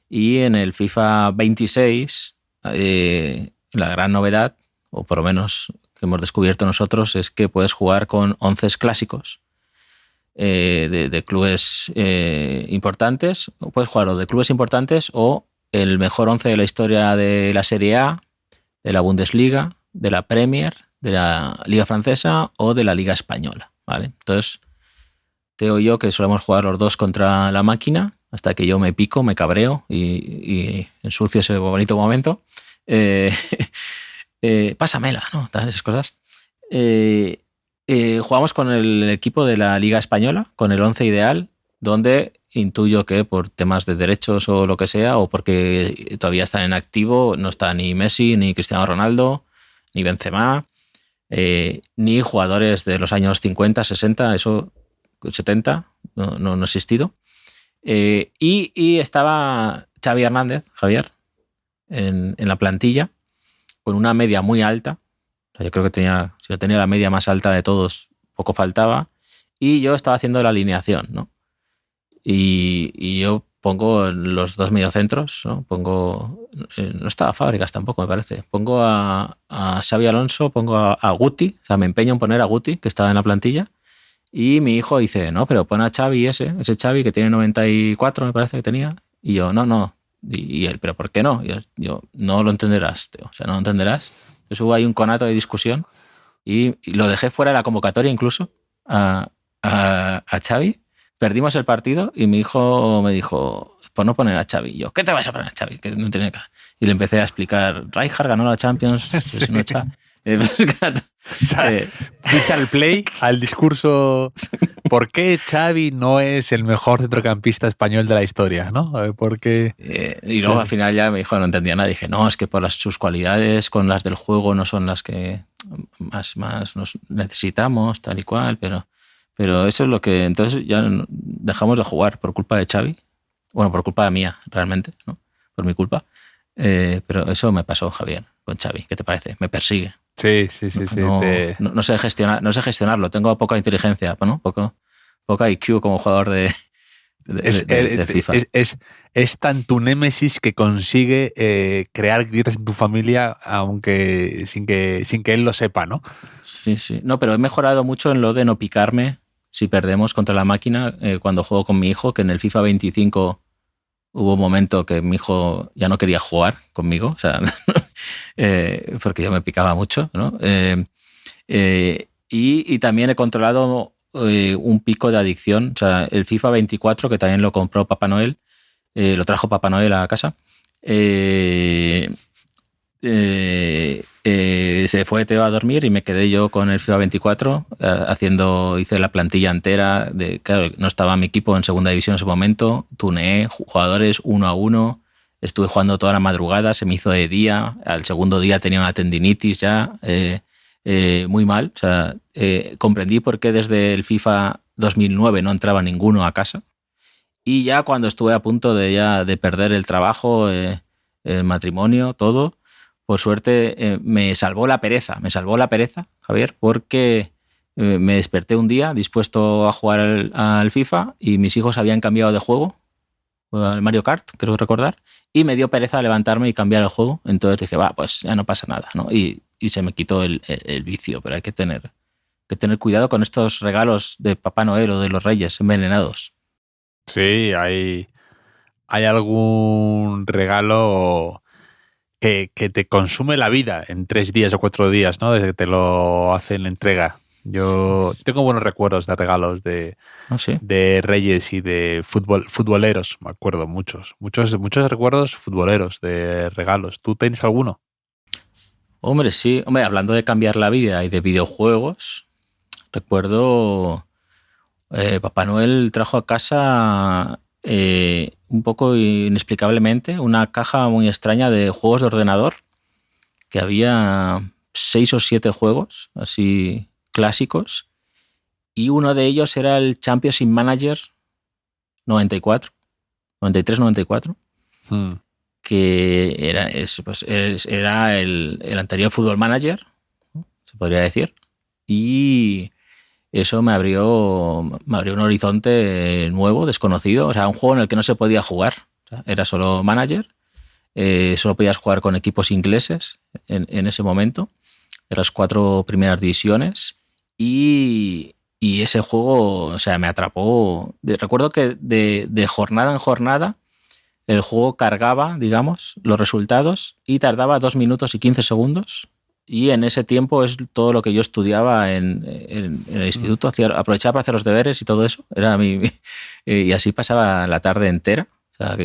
Y en el FIFA 26, la gran novedad, o por lo menos que hemos descubierto nosotros, es que puedes jugar con 11 clásicos de clubes importantes. Puedes jugar o de clubes importantes o el mejor 11 de la historia de la Serie A, de la Bundesliga, de la Premier, de la Liga Francesa o de la Liga Española, ¿vale? Entonces, Teo y yo, que solemos jugar los dos contra la máquina, hasta que yo me pico, me cabreo y ensucio ese bonito momento. Pásamela, ¿no? Todas esas cosas. Jugamos con el equipo de la Liga Española, con el 11 ideal, donde intuyo que por temas de derechos o lo que sea, o porque todavía están en activo, no está ni Messi, ni Cristiano Ronaldo, ni Benzema, ni jugadores de los años 50, 60, eso 70, no ha existido. Y estaba Xavi Hernández, Javier, en la plantilla, con una media muy alta. O sea, yo creo que si no tenía la media más alta de todos, poco faltaba. Y yo estaba haciendo la alineación, ¿no? Y yo pongo los dos mediocentros, ¿no? No estaba Fábregas tampoco, me parece. Pongo a Xabi Alonso, pongo a Guti, o sea, me empeño en poner a Guti, que estaba en la plantilla. Y mi hijo dice, no, pero pon a Xavi ese Xavi que tiene 94, me parece que tenía. Y yo, no. Y él, ¿pero por qué no? Y yo, no lo entenderás, tío. O sea, no lo entenderás. Entonces hubo ahí un conato de discusión y lo dejé fuera de la convocatoria incluso a Xavi. Perdimos el partido y mi hijo me dijo, por no poner a Xavi. Y yo, ¿qué te vas a poner a Xavi? Que no tiene nada. Y le empecé a explicar, Rijkaard ganó la Champions, pues no Xavi. O sea, fuiste al play, al discurso, ¿por qué Xavi no es el mejor centrocampista español de la historia? ¿No? Porque y luego al final ya me dijo, no entendía nada. Dije, no, es que por sus cualidades con las del juego no son las que más nos necesitamos, tal y cual, pero eso es lo que... Entonces ya dejamos de jugar por culpa de Xavi. Bueno, por culpa mía, realmente, ¿no? Por mi culpa. Pero eso me pasó, Javier, con Xavi. ¿Qué te parece? Me persigue. Sí. No sé gestionarlo. Tengo poca inteligencia, ¿no? Poca IQ como jugador de FIFA. Es tan tu némesis que consigue crear grietas en tu familia, aunque sin que él lo sepa, ¿no? Sí. No, pero he mejorado mucho en lo de no picarme si perdemos contra la máquina cuando juego con mi hijo, que en el FIFA 25 hubo un momento que mi hijo ya no quería jugar conmigo, o sea, porque yo me picaba mucho, ¿no? Y también he controlado un pico de adicción. O sea, el FIFA 24, que también lo compró Papá Noel, lo trajo Papá Noel a casa, se fue Teo a dormir y me quedé yo con el FIFA 24 hice la plantilla entera. Claro, no estaba mi equipo en segunda división en ese momento, tuneé jugadores 1 a 1, estuve jugando toda la madrugada, se me hizo de día, al segundo día tenía una tendinitis ya, muy mal. O sea, comprendí por qué desde el FIFA 2009 no entraba ninguno a casa, y ya cuando estuve a punto de perder el trabajo, el matrimonio, todo, por suerte me salvó la pereza, Javier, porque me desperté un día dispuesto a jugar al FIFA y mis hijos habían cambiado de juego, al Mario Kart, creo recordar, y me dio pereza levantarme y cambiar el juego. Entonces dije, pues ya no pasa nada, ¿no? Y se me quitó el vicio, pero hay que tener cuidado con estos regalos de Papá Noel o de los Reyes envenenados. Sí, hay algún regalo que te consume la vida en 3 días o 4 días, ¿no? Desde que te lo hacen entrega. Yo tengo buenos recuerdos de regalos de Reyes y de futboleros, me acuerdo, muchos recuerdos futboleros de regalos. ¿Tú tienes alguno? Hombre, sí. Hombre, hablando de cambiar la vida y de videojuegos, recuerdo Papá Noel trajo a casa un poco inexplicablemente una caja muy extraña de juegos de ordenador, que había 6 o 7 juegos así clásicos, y uno de ellos era el Championship Manager 94, 93-94, que era el anterior Football Manager, ¿no? Se podría decir, y eso me abrió un horizonte nuevo, desconocido, o sea, un juego en el que no se podía jugar, o sea, era solo manager, solo podías jugar con equipos ingleses en ese momento, de las 4 primeras divisiones, y ese juego, o sea, me atrapó. Recuerdo que de jornada en jornada el juego cargaba, digamos, los resultados y tardaba 2 minutos y 15 segundos. Y en ese tiempo es todo lo que yo estudiaba en el instituto. Aprovechaba para hacer los deberes y todo eso. Era y así pasaba la tarde entera. O sea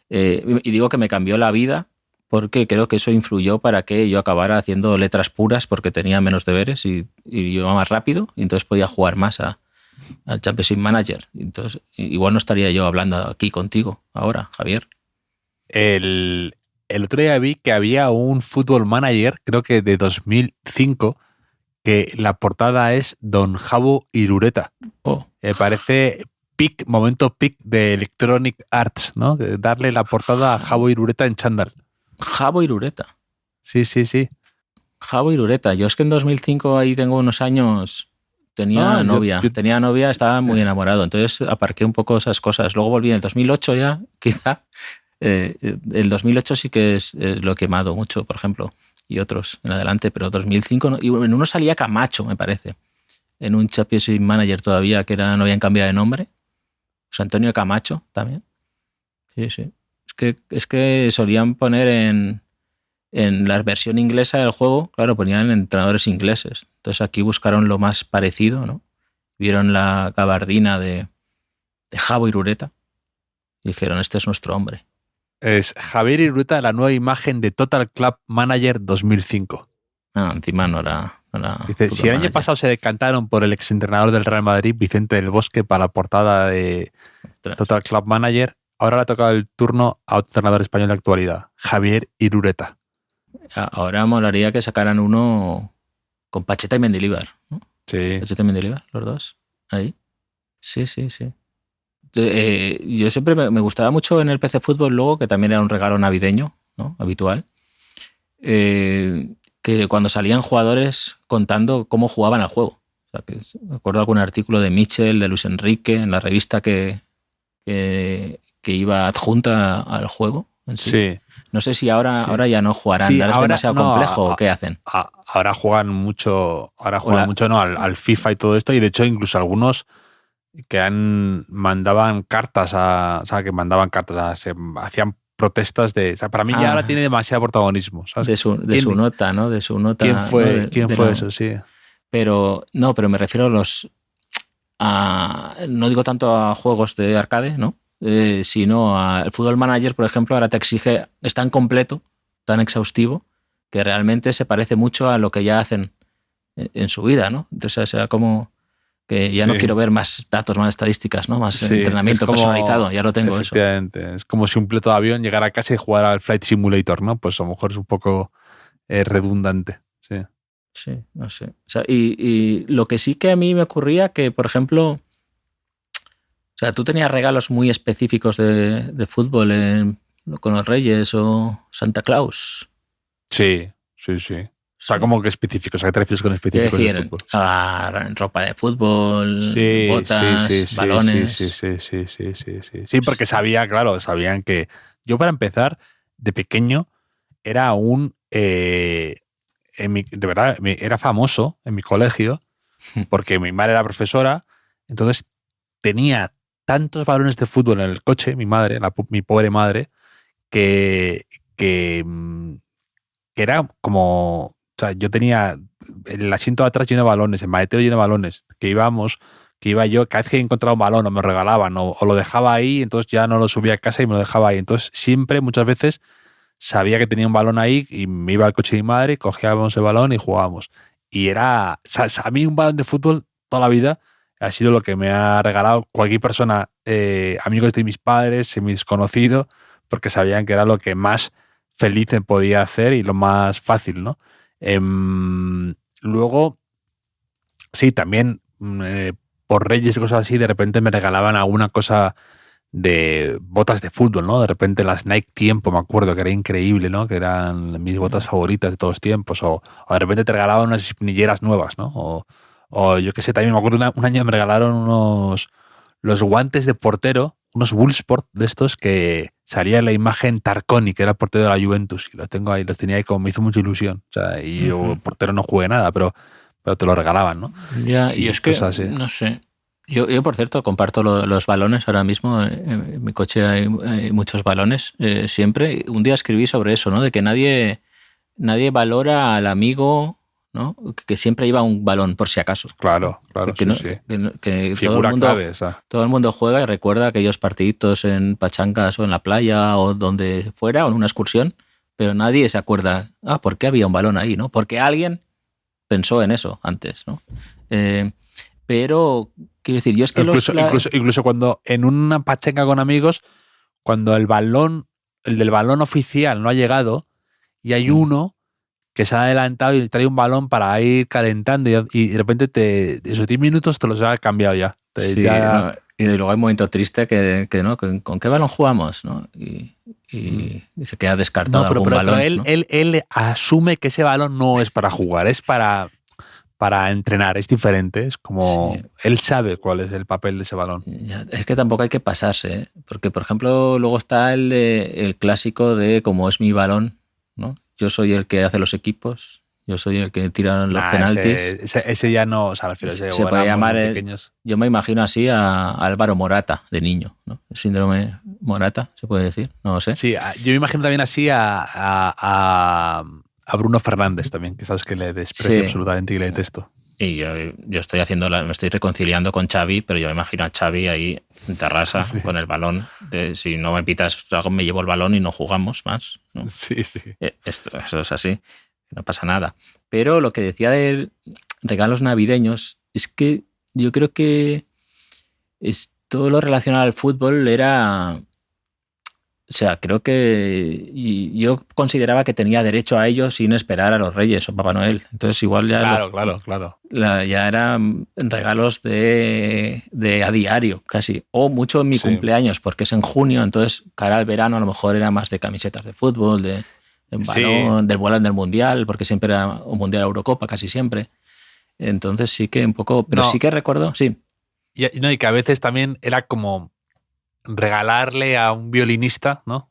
y digo que me cambió la vida porque creo que eso influyó para que yo acabara haciendo letras puras porque tenía menos deberes y iba más rápido y entonces podía jugar más al Championship Manager. Entonces, igual no estaría yo hablando aquí contigo ahora, Javier. El otro día vi que había un Football Manager, creo que de 2005, que la portada es Don Jabo Irureta. Me parece momento peak de Electronic Arts, ¿no? Darle la portada a Jabo Irureta en chándal. Jabo Irureta. Sí. Jabo Irureta. Yo es que en 2005 ahí tengo unos años... Tenía novia, estaba muy enamorado, entonces aparqué un poco esas cosas. Luego volví en el 2008 ya, quizá. El 2008 sí que lo he quemado mucho, por ejemplo, y otros en adelante, pero 2005 no. Y en uno salía Camacho, me parece, en un Championship Manager todavía, que no habían cambiado de nombre. José Antonio Camacho también. Sí. Es que solían poner en la versión inglesa del juego, claro, ponían entrenadores ingleses. Entonces aquí buscaron lo más parecido, ¿no? Vieron la gabardina de Jabo Irureta y dijeron, este es nuestro hombre. Es Javier Irureta, la nueva imagen de Total Club Manager 2005. Encima no era dice, si el año pasado se decantaron por el exentrenador del Real Madrid, Vicente del Bosque, para la portada de Total Club Manager, ahora le ha tocado el turno a otro entrenador español de actualidad, Javier Irureta. Ahora molaría que sacaran uno con Pacheta y Mendilibar, ¿no? Sí. Pacheta y Mendilibar, los dos. Ahí. Sí. Yo siempre me gustaba mucho en el PC Fútbol luego, que también era un regalo navideño, ¿no? Habitual. Que cuando salían jugadores contando cómo jugaban al juego. O sea, que me acuerdo algún artículo de Michel, de Luis Enrique, en la revista que iba adjunta al juego. Sí. No sé si ahora ya no jugarán, ahora es demasiado complejo o qué hacen. Ahora juegan mucho, ¿no? al FIFA y todo esto, y de hecho incluso algunos que mandaban cartas hacían protestas para mí ya ahora tiene demasiado protagonismo, ¿sabes? De su nota, ¿no? De su nota. ¿Quién fue eso? Sí. Pero me refiero no digo tanto a juegos de arcade, ¿no? Sino al Football Manager, por ejemplo, ahora te exige, es tan completo, tan exhaustivo, que realmente se parece mucho a lo que ya hacen en su vida, ¿no? Entonces, o sea, como que ya no quiero ver más datos, más estadísticas, ¿no? Más entrenamiento personalizado, ya lo tengo eso. Es como si un piloto de avión llegara a casa y jugara al Flight Simulator, ¿no? Pues a lo mejor es un poco redundante, sí. Sí, no sé. O sea, y lo que sí que a mí me ocurría que, por ejemplo, o sea, tú tenías regalos muy específicos de fútbol con los Reyes o Santa Claus. Sí. O sea, ¿cómo que específicos? ¿A qué te refieres con específicos de fútbol? Ropa de fútbol, botas, balones. Sí, porque sabían que yo, para empezar, de pequeño, era de verdad, era famoso en mi colegio, porque mi madre era profesora, entonces tenía tantos balones de fútbol en el coche, mi pobre madre, que era como... O sea, yo tenía el asiento de atrás lleno de balones, el maletero lleno de balones, que iba yo, cada vez que encontraba un balón o me regalaban o lo dejaba ahí, entonces ya no lo subía a casa y me lo dejaba ahí. Entonces siempre, muchas veces, sabía que tenía un balón ahí y me iba al coche de mi madre, cogíamos el balón y jugábamos. Y era, o sea, a mí un balón de fútbol toda la vida ha sido lo que me ha regalado cualquier persona, amigos de mis padres, mis conocidos, porque sabían que era lo que más feliz me podía hacer y lo más fácil, ¿no? Luego, sí, también por Reyes y cosas así, de repente me regalaban alguna cosa de botas de fútbol, ¿no? De repente las Nike Tiempo, me acuerdo, que era increíble, ¿no? Que eran mis botas favoritas de todos los tiempos. O de repente te regalaban unas espinilleras nuevas, ¿no? O yo qué sé, también me acuerdo un año me regalaron los guantes de portero, unos Bullsport de estos que salía la imagen Tarconi, que era portero de la Juventus. Y los tengo ahí, los tenía ahí como me hizo mucha ilusión. O sea, y yo portero no jugué nada, pero te lo regalaban, ¿no? Ya, y es que, no sé. Yo, por cierto, comparto los balones ahora mismo. En mi coche hay muchos balones, siempre. Un día escribí sobre eso, ¿no? De que nadie valora al amigo, ¿no? Que siempre lleva un balón, por si acaso. Claro, que, sí, no, sí. que figura clave esa. Todo el mundo juega y recuerda aquellos partiditos en pachangas o en la playa o donde fuera, o en una excursión, pero nadie se acuerda, ¿por qué había un balón ahí, no? Porque alguien pensó en eso antes, ¿no? Pero, quiero decir, yo es que incluso cuando en una pachanga con amigos, cuando el del balón oficial no ha llegado y hay uno que se ha adelantado y trae un balón para ir calentando y de repente esos 10 minutos te los ha cambiado ya. Sí, ¿no? Y luego hay un momento triste que ¿no? ¿Con qué balón jugamos? ¿No? Y se queda descartado algún balón. Pero él asume que ese balón no es para jugar, es para entrenar, es diferente, es como él sabe cuál es el papel de ese balón. Es que tampoco hay que pasarse, ¿eh? Porque, por ejemplo, luego está el clásico de como es mi balón, ¿no? Yo soy el que hace los equipos, yo soy el que tira los penaltis. Ese ya no, o sea, se puede llamar, yo me imagino así a Álvaro Morata de niño, ¿no? El síndrome Morata, se puede decir, no lo sé. Sí, yo me imagino también así a Bruno Fernández también, que sabes que le desprecio absolutamente y le detesto. Y yo estoy me estoy reconciliando con Xavi, pero yo me imagino a Xavi ahí en terraza con el balón. Si no me pitas algo, me llevo el balón y no jugamos más, ¿no? Sí. Eso es así, no pasa nada. Pero lo que decía de regalos navideños es que yo creo que todo lo relacionado al fútbol era... O sea, creo que yo consideraba que tenía derecho a ellos sin esperar a los Reyes o Papá Noel. Entonces igual ya... Claro. Ya eran regalos de a diario, casi. O mucho en mi cumpleaños, porque es en junio, entonces cara al verano a lo mejor era más de camisetas de fútbol, de balón, del balón del Mundial, porque siempre era un Mundial Eurocopa, casi siempre. Entonces sí que un poco... Pero sí que recuerdo, sí. Y que a veces también era como... regalarle a un violinista, ¿no?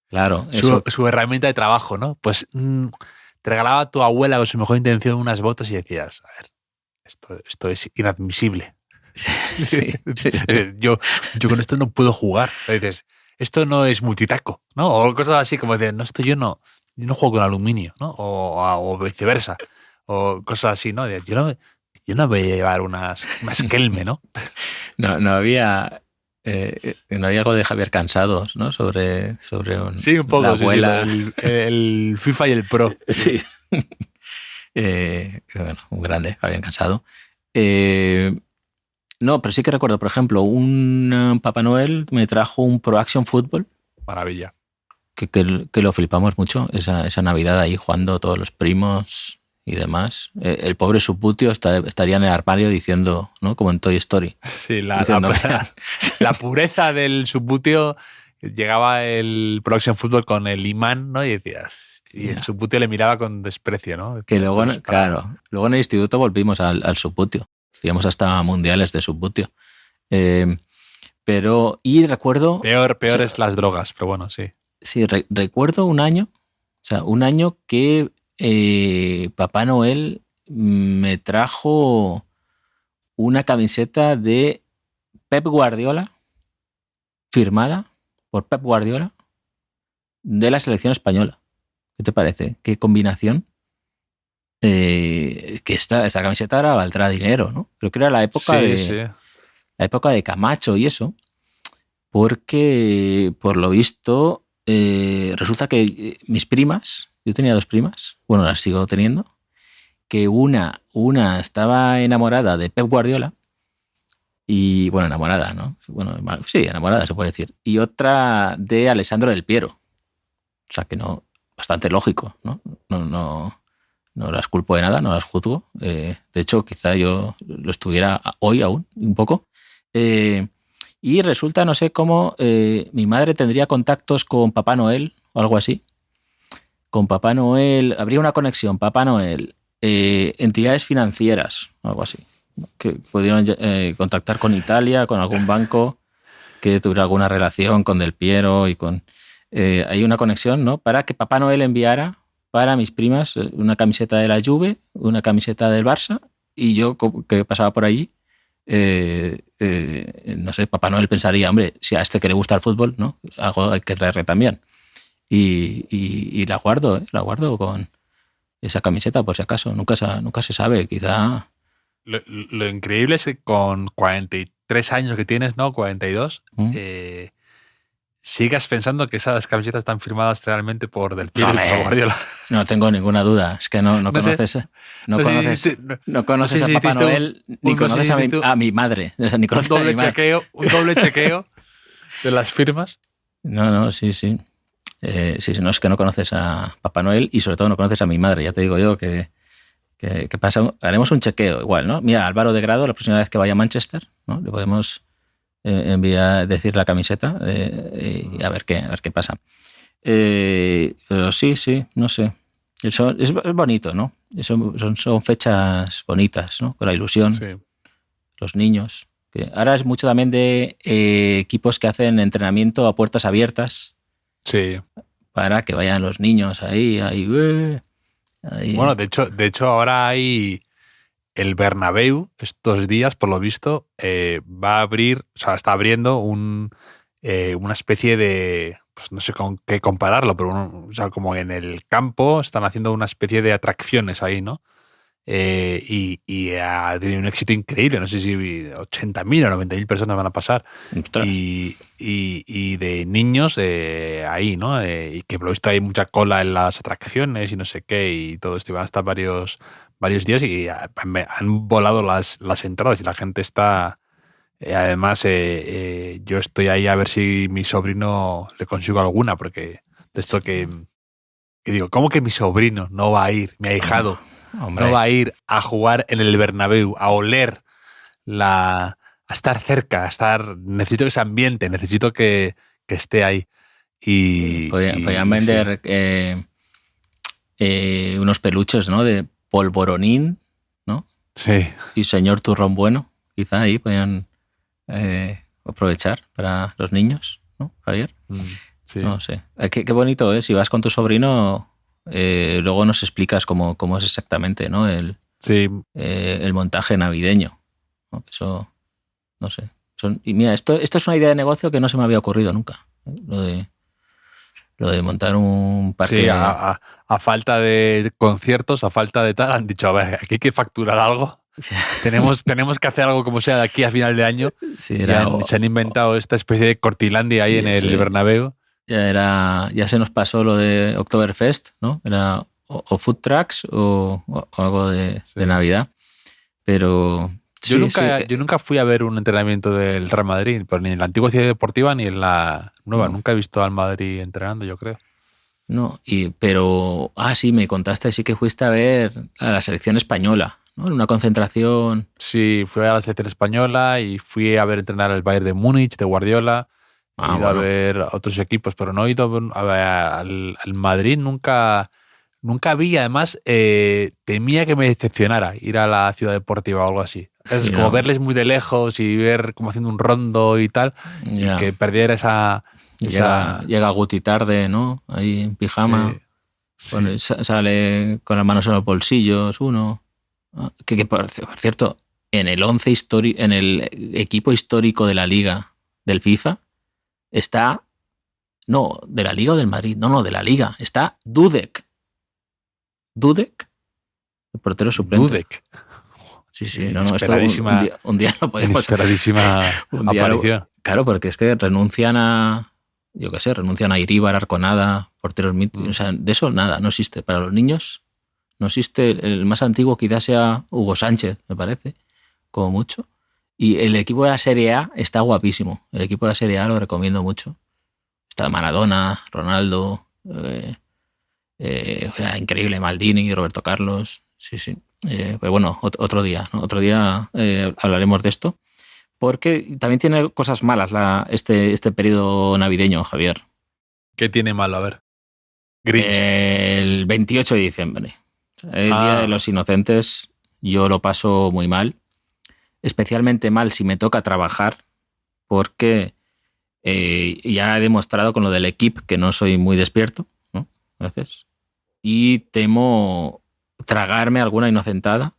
Claro, su herramienta de trabajo, ¿no? Pues te regalaba a tu abuela con su mejor intención unas botas y decías, a ver, esto es inadmisible. Sí. Yo con esto no puedo jugar. Dices, esto no es multitaco, ¿no? O cosas así como de, no, yo no juego con aluminio, ¿no? O viceversa. O cosas así, ¿no? Yo no voy a llevar unas Kelme, ¿no? No había... no hay algo de Javier Cansados, ¿no? Sobre un poco, la abuela. Sí, el FIFA y el Pro. Sí. Bueno, un grande, Javier Cansado. No, pero sí que recuerdo, por ejemplo, un Papá Noel me trajo un Pro Action Football. Maravilla. Que lo flipamos mucho, esa Navidad ahí jugando todos los primos y demás. El pobre Subutio estaría en el armario diciendo, ¿no? Como en Toy Story. Sí, la pureza del Subutio. Llegaba el Pro Action Football con el imán, ¿no? Y decías, y el Subutio le miraba con desprecio, ¿no? Que luego, luego en el instituto volvimos al Subutio. Estudiamos hasta mundiales de Subutio. Pero, y recuerdo... Peor es las drogas, pero bueno, sí. Sí, recuerdo un año que Papá Noel me trajo una camiseta de Pep Guardiola, firmada por Pep Guardiola, de la selección española. ¿Qué te parece? ¿Qué combinación? Que esta camiseta ahora valdrá dinero, ¿no? Creo que era la época la época de Camacho y eso, porque por lo visto resulta que mis primas, yo tenía 2 primas, bueno, las sigo teniendo, que una estaba enamorada de Pep Guardiola, y bueno, enamorada, ¿no? Bueno, sí, enamorada se puede decir. Y otra de Alessandro Del Piero. O sea que no, bastante lógico, ¿no? No las culpo de nada, no las juzgo. De hecho, quizá yo lo estuviera hoy aún, un poco. Y resulta, no sé cómo, mi madre tendría contactos con Papá Noel o algo así. Con Papá Noel, habría una conexión, Papá Noel, entidades financieras, algo así, que pudieron contactar con Italia, con algún banco que tuviera alguna relación con Del Piero y con... hay una conexión, ¿no? Para que Papá Noel enviara para mis primas una camiseta de la Juve, una camiseta del Barça, y yo, que pasaba por allí, no sé, Papá Noel pensaría, hombre, si a este que le gusta el fútbol, ¿no? Algo hay que traerle también. Y la guardo con esa camiseta, por si acaso. Nunca se sabe, quizá... Lo increíble es que con 43 años que tienes, ¿no? 42, sigas pensando que esas camisetas están firmadas realmente por Del Piero y por Guardiola. No tengo ninguna duda. Es que no conoces a Papá Noel, ni conoces a mi madre. Ni un doble chequeo de las firmas. No, sí. Sí, no es que no conoces a Papá Noel y sobre todo no conoces a mi madre. Ya te digo yo que pasa, haremos un chequeo igual, ¿no? Mira, Álvaro de Grado, la próxima vez que vaya a Manchester, ¿no? Le podemos decir la camiseta y a ver qué pasa. Pero sí, no sé. Eso es bonito, ¿no? Son fechas bonitas, ¿no? Con la ilusión, sí. Los niños. Que ahora es mucho también de equipos que hacen entrenamiento a puertas abiertas. Sí. Para que vayan los niños ahí. Bueno, de hecho ahora hay el Bernabéu estos días, por lo visto, va a abrir, o sea, está abriendo una especie de, pues no sé con qué compararlo, pero o sea, como en el campo están haciendo una especie de atracciones ahí, ¿no? Y ha tenido un éxito increíble, no sé si 80.000 o 90.000 personas van a pasar. Y de niños ahí, ¿no? Y que por lo visto hay mucha cola en las atracciones y no sé qué, y todo esto, y van a estar varios días y han volado las entradas y la gente está... además, yo estoy ahí a ver si mi sobrino le consigo alguna, porque de esto que digo, ¿cómo que mi sobrino no va a ir, mi ahijado? Hombre. No va a ir a jugar en el Bernabéu, a oler a estar cerca, necesito ese ambiente, necesito que esté ahí. Podrían vender unos peluches, ¿no? De polvoronín, ¿no? Sí. Y señor turrón bueno, quizá ahí podrían aprovechar para los niños, ¿no, Javier? Sí. No sé. Qué bonito, ¿eh? Si vas con tu sobrino... luego nos explicas cómo es exactamente, ¿no? El montaje navideño, ¿no? Eso, no sé. Y mira, esto es una idea de negocio que no se me había ocurrido nunca, ¿eh? Lo de montar un parque. Sí, a falta de conciertos, a falta de tal, han dicho, a ver, aquí hay que facturar algo. tenemos que hacer algo como sea de aquí a final de año. Sí, se han inventado esta especie de Cortilandia ahí en el Bernabéu. Ya se nos pasó lo de Oktoberfest, ¿no? Era o food trucks o algo de Navidad. Pero yo nunca fui a ver un entrenamiento del Real Madrid, ni en la antigua Ciudad Deportiva ni en la nueva. No. Nunca he visto al Madrid entrenando, yo creo. No, pero sí, me contaste, sí que fuiste a ver a la selección española, ¿no? En una concentración. Sí, fui a la selección española y fui a ver entrenar al Bayern de Múnich, de Guardiola. He ido a ver otros equipos, pero no he ido al Madrid, nunca vi. Además, temía que me decepcionara ir a la Ciudad Deportiva o algo así. Es como verles muy de lejos y ver como haciendo un rondo y tal, y que perdiera esa... Llega Guti tarde, ¿no? Ahí en pijama. Sí. Bueno, sale con las manos en los bolsillos uno. Que por cierto, en el 11 en el equipo histórico de la Liga del FIFA está... No, de la Liga o del Madrid. No, de la Liga. Está Dudek. ¿Dudek? El portero suplente. Dudek. Sí. No, esto un día lo podemos... Esperadísima aparición. Claro, porque es que renuncian a yo qué sé, renuncian a Iríbar, Arconada, porteros míticos. O sea, de eso nada, no existe. Para los niños no existe. El más antiguo quizás sea Hugo Sánchez, me parece, como mucho. Y el equipo de la Serie A está guapísimo. El equipo de la Serie A lo recomiendo mucho. Está Maradona, Ronaldo, o sea, increíble, Maldini, Roberto Carlos. Sí, sí. Pero bueno, otro día, ¿no? Otro día hablaremos de esto. Porque también tiene cosas malas este periodo navideño, Javier. ¿Qué tiene malo? A ver. Grinch. El 28 de diciembre. El Día de los Inocentes, yo lo paso muy mal. Especialmente mal si me toca trabajar, porque ya he demostrado con lo del equipo que no soy muy despierto, ¿no? A veces. Y temo tragarme alguna inocentada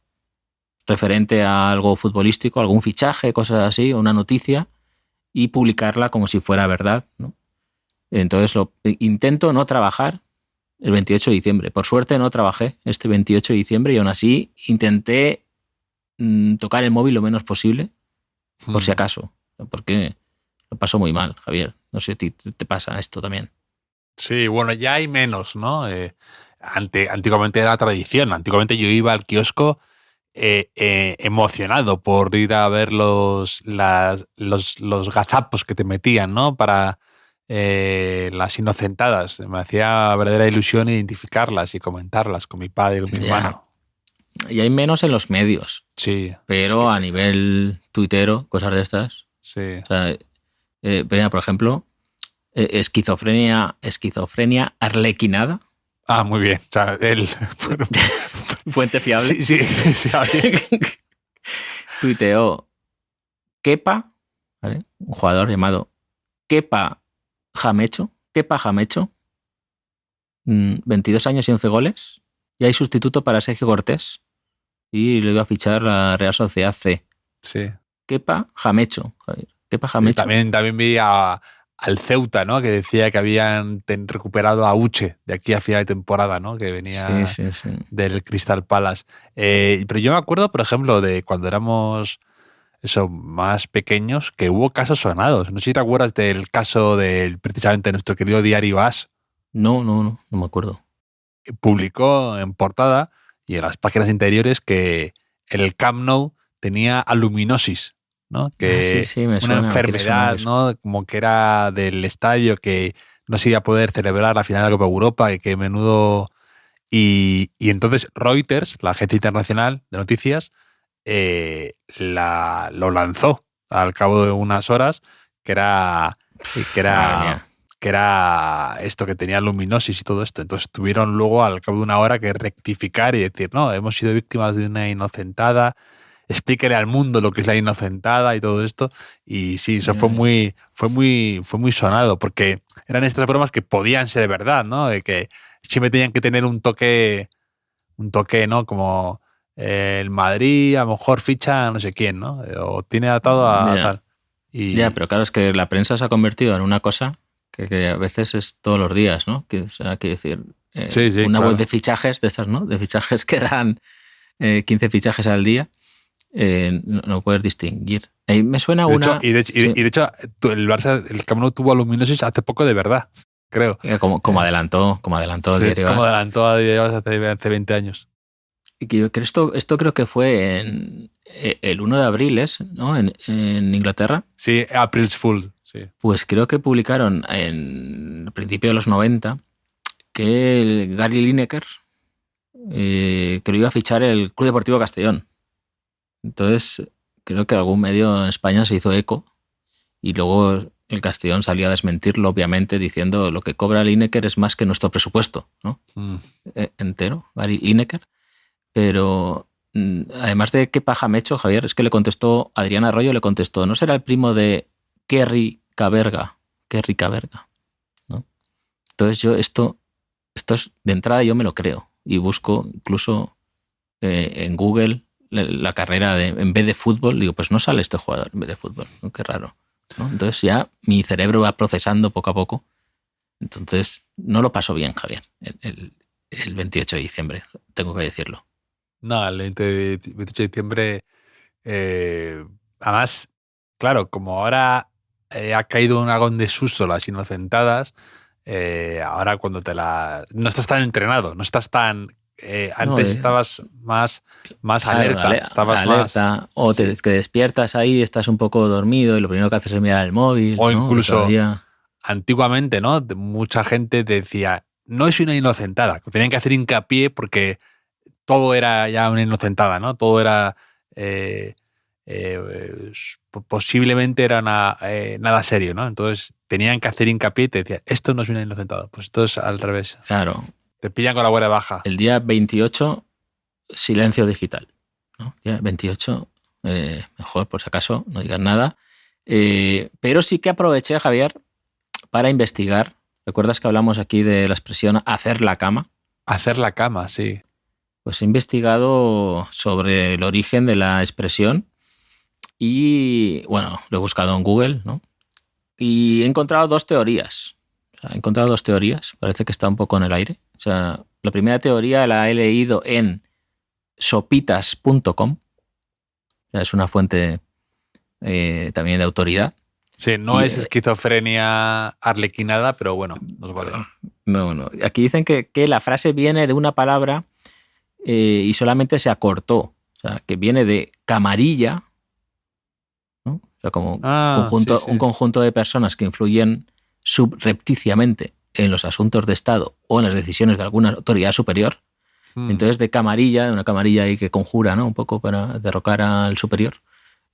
referente a algo futbolístico, algún fichaje, cosas así, o una noticia, y publicarla como si fuera verdad, ¿no? Entonces intento no trabajar el 28 de diciembre. Por suerte no trabajé este 28 de diciembre y aún así intenté tocar el móvil lo menos posible, por si acaso, porque lo paso muy mal, Javier. No sé si te pasa esto también. Sí, bueno, ya hay menos, ¿no? Antiguamente era tradición. Antiguamente yo iba al kiosco emocionado por ir a ver los gazapos que te metían, ¿no? Para las inocentadas. Me hacía verdadera ilusión identificarlas y comentarlas con mi padre y con mi hermano. Y hay menos en los medios. Sí. Pero sí. a nivel tuitero, cosas de estas. Sí. O sea, por ejemplo, esquizofrenia arlequinada. Ah, muy bien. O sea, Fuente fiable. Sí. Tuiteó Kepa, ¿vale? Un jugador llamado Kepa Jamecho, 22 años y 11 goles, y hay sustituto para Sergio Cortés, y lo iba a fichar la Real Sociedad C. Sí. Kepa Jamecho. Sí, también vi al Ceuta, ¿no? Que decía que habían recuperado a Uche de aquí a final de temporada, ¿no? Que venía sí. del Crystal Palace. Pero yo me acuerdo, por ejemplo, de cuando éramos más pequeños, que hubo casos sonados. No sé si te acuerdas del caso precisamente nuestro querido diario AS. No me acuerdo. Publicó en portada y en las páginas interiores que el Camp Nou tenía aluminosis, ¿no? Que me suena, una enfermedad, ¿no? Como que era del estadio, que no se iba a poder celebrar la final de la Copa Europa, que menudo. Y entonces Reuters, la agencia internacional de noticias, lo lanzó al cabo de unas horas, que era esto, que tenía luminosis y todo esto. Entonces tuvieron luego al cabo de una hora que rectificar y decir, no, hemos sido víctimas de una inocentada, explíquele al mundo lo que es la inocentada y todo esto. Y sí, eso fue muy sonado, porque eran estas bromas que podían ser verdad, ¿no? De que siempre tenían que tener un toque, ¿no? Como el Madrid a lo mejor ficha a no sé quién, ¿no? O tiene atado a tal. Pero claro, es que la prensa se ha convertido en una cosa que a veces es todos los días, ¿no? Que, o sea, quiero decir, una web de fichajes de estas, ¿no? De fichajes que dan 15 fichajes al día, no puedes distinguir. Me suena una... De hecho, el Barça, el Camp Nou tuvo aluminosis hace poco de verdad, creo. Como adelantó sí, Diario como adelantó a Diario hace 20 años. Y esto creo que fue el 1 de abril, ¿no? En Inglaterra. Sí, April's Fool. Sí. Pues creo que publicaron en el principio de los 90 que el Gary Lineker que lo iba a fichar el Club Deportivo Castellón. Entonces creo que algún medio en España se hizo eco y luego el Castellón salió a desmentirlo, obviamente, diciendo lo que cobra Lineker es más que nuestro presupuesto, ¿no? Entero, Gary Lineker. Pero además de qué paja me he hecho, Javier, es que Adrián Arroyo le contestó, ¿no será el primo de Kerry Caberga, ¿no? Entonces yo esto es de entrada, yo me lo creo y busco incluso en Google la carrera en vez de fútbol, digo, pues no sale este jugador en vez de fútbol, ¿no? Qué raro, ¿no? Entonces ya mi cerebro va procesando poco a poco. Entonces no lo paso bien, Javier, el 28 de diciembre, tengo que decirlo. No, el 28 de diciembre, además, claro, como ahora ha caído en algo en desuso las inocentadas, ahora cuando no estás tan entrenado, no estás tan... antes estabas más claro, alerta, estabas alerta, más... o sí. te despiertas ahí, estás un poco dormido y lo primero que haces es mirar el móvil. O ¿no? incluso Todavía... antiguamente, ¿no? Mucha gente decía, no es una inocentada, tenían que hacer hincapié porque todo era ya una inocentada, ¿no? Todo era... posiblemente era nada serio, ¿no? Entonces tenían que hacer hincapié y te decía, esto no es una inocentada. Pues esto es al revés. Claro. Te pillan con la guardia baja. El día 28, silencio digital, ¿no? Día 28, mejor por si acaso, no digas nada. Pero sí que aproveché, Javier, para investigar. ¿Recuerdas que hablamos aquí de la expresión hacer la cama? Hacer la cama, sí. Pues he investigado sobre el origen de la expresión y, bueno, lo he buscado en Google, ¿no? Y he encontrado dos teorías. Parece que está un poco en el aire. O sea, la primera teoría la he leído en sopitas.com. Es una fuente también de autoridad. Sí, no es esquizofrenia arlequinada, pero bueno, nos vale. No. Aquí dicen que la frase viene de una palabra y solamente se acortó. O sea, que viene de camarilla, ¿no? O sea, como un conjunto de personas que influyen subrepticiamente en los asuntos de Estado o en las decisiones de alguna autoridad superior. Entonces, de una camarilla ahí que conjura, ¿no? Un poco para derrocar al superior,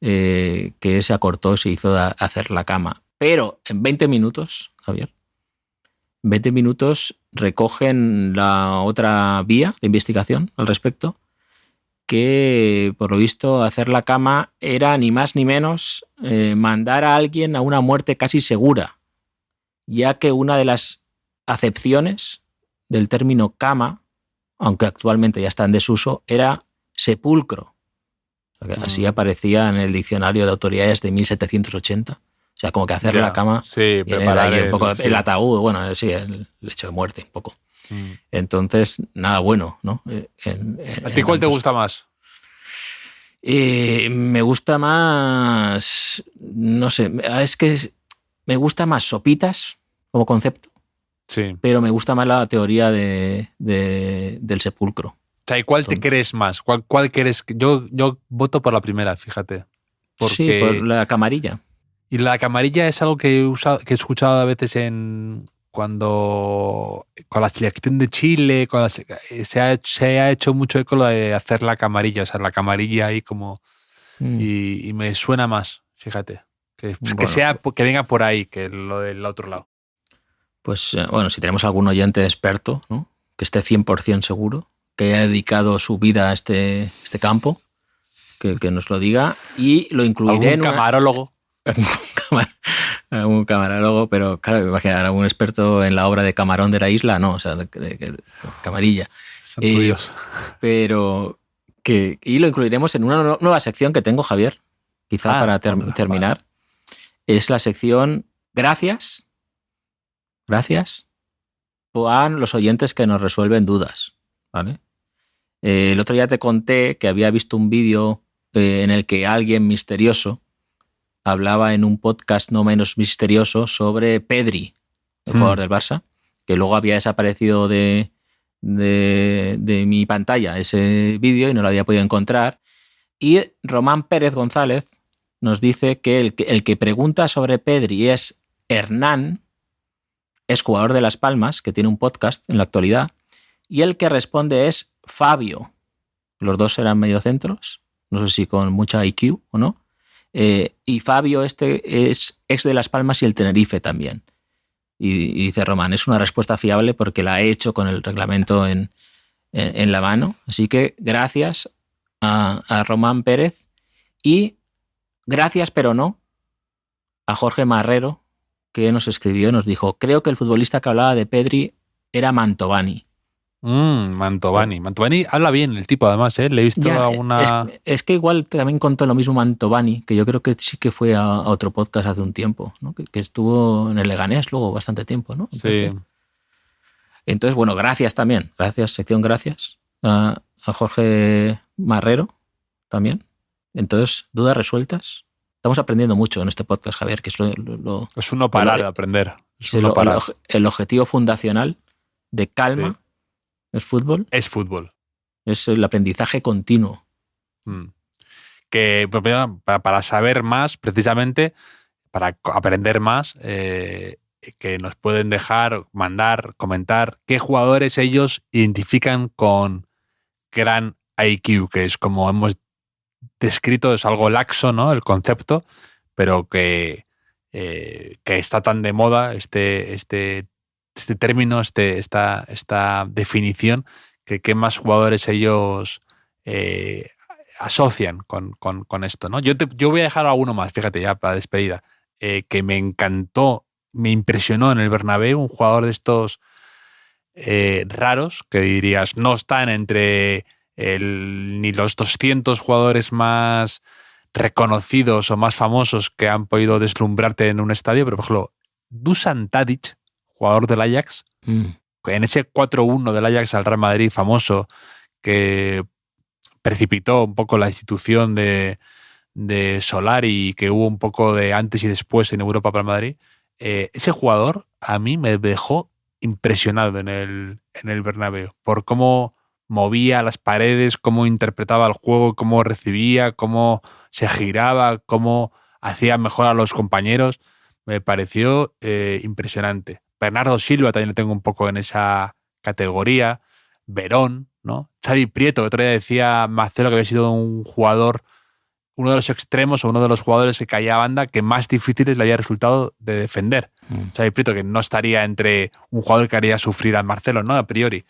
que se acortó, se hizo hacer la cama. Pero en 20 minutos, Javier, 20 minutos recogen la otra vía de investigación al respecto, que por lo visto hacer la cama era ni más ni menos mandar a alguien a una muerte casi segura, ya que una de las acepciones del término cama, aunque actualmente ya está en desuso, era sepulcro. O sea, que así aparecía en el diccionario de autoridades de 1780. O sea, como que hacer la cama, sí, preparar un poco el ataúd, bueno, sí, el lecho de muerte un poco. Entonces, nada bueno, ¿no? ¿A ti cuál te gusta más? Me gusta más, no sé, es que me gusta más sopitas como concepto, sí, pero me gusta más la teoría del sepulcro. O sea, ¿y cuál te crees más? ¿Cuál quieres? Yo voto por la primera, fíjate. Porque... Sí, por la camarilla. Y la camarilla es algo que he escuchado a veces con la selección de Chile, se ha hecho mucho eco lo de hacer la camarilla, o sea, la camarilla ahí como... Y me suena más, fíjate. Que venga por ahí, que lo del otro lado. Pues bueno, si tenemos algún oyente experto, ¿no? Que esté 100% seguro, que haya dedicado su vida a este campo, que nos lo diga, y lo incluiré en camarólogo. Un camarólogo, pero claro, me imaginar algún experto en la obra de Camarón de la Isla, no, o sea, de camarilla. Pero y lo incluiremos en una nueva sección que tengo, Javier, quizá para terminar. Vale. Es la sección Gracias a los oyentes que nos resuelven dudas, ¿vale? El otro día te conté que había visto un vídeo en el que alguien misterioso hablaba en un podcast no menos misterioso sobre Pedri, el jugador del Barça, que luego había desaparecido de mi pantalla ese vídeo y no lo había podido encontrar. Y Román Pérez González nos dice que el que pregunta sobre Pedri es Hernán, es jugador de Las Palmas, que tiene un podcast en la actualidad, y el que responde es Fabio. Los dos eran mediocentros, no sé si con mucha IQ o no. Y Fabio es ex de Las Palmas y el Tenerife también. Y dice Román, es una respuesta fiable porque la he hecho con el reglamento en la mano. Así que gracias a Román Pérez y gracias, pero no, a Jorge Marrero, que nos escribió, nos dijo, creo que el futbolista que hablaba de Pedri era Mantovani. Mantovani. Mantovani habla bien el tipo, además, ¿eh? Le he visto alguna... Es que igual también contó lo mismo Mantovani, que yo creo que sí que fue a otro podcast hace un tiempo, ¿no? Que estuvo en el Leganés luego bastante tiempo, ¿no? Entonces, bueno, gracias también. Sección gracias a Jorge Marrero también. Entonces, dudas resueltas. Estamos aprendiendo mucho en este podcast, Javier, que es es uno parar de aprender. Es uno parar. El objetivo fundacional de Calma es fútbol. Es fútbol. Es el aprendizaje continuo. Que para saber más, precisamente, para aprender más, que nos pueden mandar, comentar qué jugadores ellos identifican con gran IQ, que es como hemos descrito, es algo laxo, ¿no? El concepto, pero que está tan de moda este término, esta definición, que qué más jugadores ellos asocian con esto, ¿no? Yo voy a dejar alguno más, fíjate, ya para despedida, que me encantó, me impresionó en el Bernabéu, un jugador de estos raros, que dirías, no están entre ni los 200 jugadores más reconocidos o más famosos que han podido deslumbrarte en un estadio, pero por ejemplo, Dusan Tadic, jugador del Ajax, en ese 4-1 del Ajax al Real Madrid famoso, que precipitó un poco la institución de Solari y que hubo un poco de antes y después en Europa para el Madrid, ese jugador a mí me dejó impresionado en el Bernabéu por cómo movía las paredes, cómo interpretaba el juego, cómo recibía, cómo se giraba, cómo hacía mejor a los compañeros. Me pareció impresionante. Bernardo Silva también lo tengo un poco en esa categoría. Verón, ¿no? Xavi Prieto, que otro día decía Marcelo que había sido un jugador, uno de los extremos o uno de los jugadores que caía a banda que más difíciles le había resultado de defender. Xavi Prieto, que no estaría entre un jugador que haría sufrir a Marcelo, ¿no? A priori.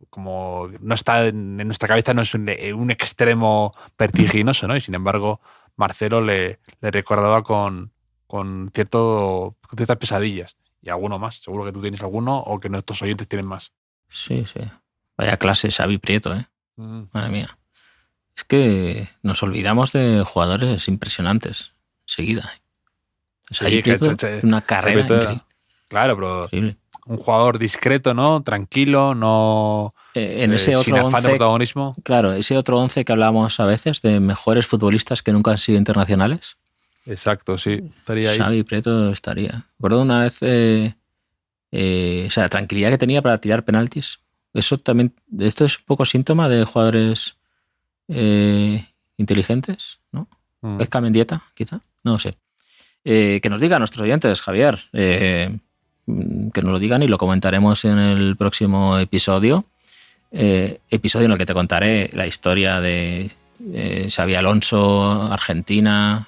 Como no está en nuestra cabeza, no es un extremo vertiginoso, ¿no? Y sin embargo, Marcelo le recordaba con ciertas pesadillas. Y alguno más. Seguro que tú tienes alguno o que nuestros oyentes tienen más. Sí. Vaya clase Xavi Prieto, ¿eh? Madre mía. Es que nos olvidamos de jugadores impresionantes enseguida. Xavi Prieto, una carrera increíble. Claro, pero increíble. Un jugador discreto, ¿no? Tranquilo, no en ese otro sin afán 11, de protagonismo. Claro, ese otro 11 que hablamos a veces de mejores futbolistas que nunca han sido internacionales. Exacto, sí. Estaría ahí. Xavi Prieto estaría. Recuerdo una vez la tranquilidad que tenía para tirar penaltis. Esto es un poco síntoma de jugadores inteligentes, ¿no? ¿Es Mendieta, quizá? No sé. Que nos digan nuestros oyentes, Javier. Que nos lo digan y lo comentaremos en el próximo episodio. Episodio en el que te contaré la historia de Xabi Alonso, Argentina,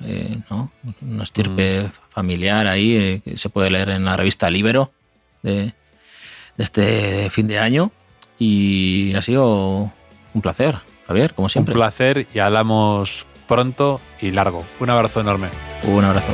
¿no? Una estirpe familiar ahí, que se puede leer en la revista Libero de este fin de año. Y ha sido un placer, Javier, como siempre. Un placer y hablamos pronto y largo. Un abrazo enorme. Un abrazo.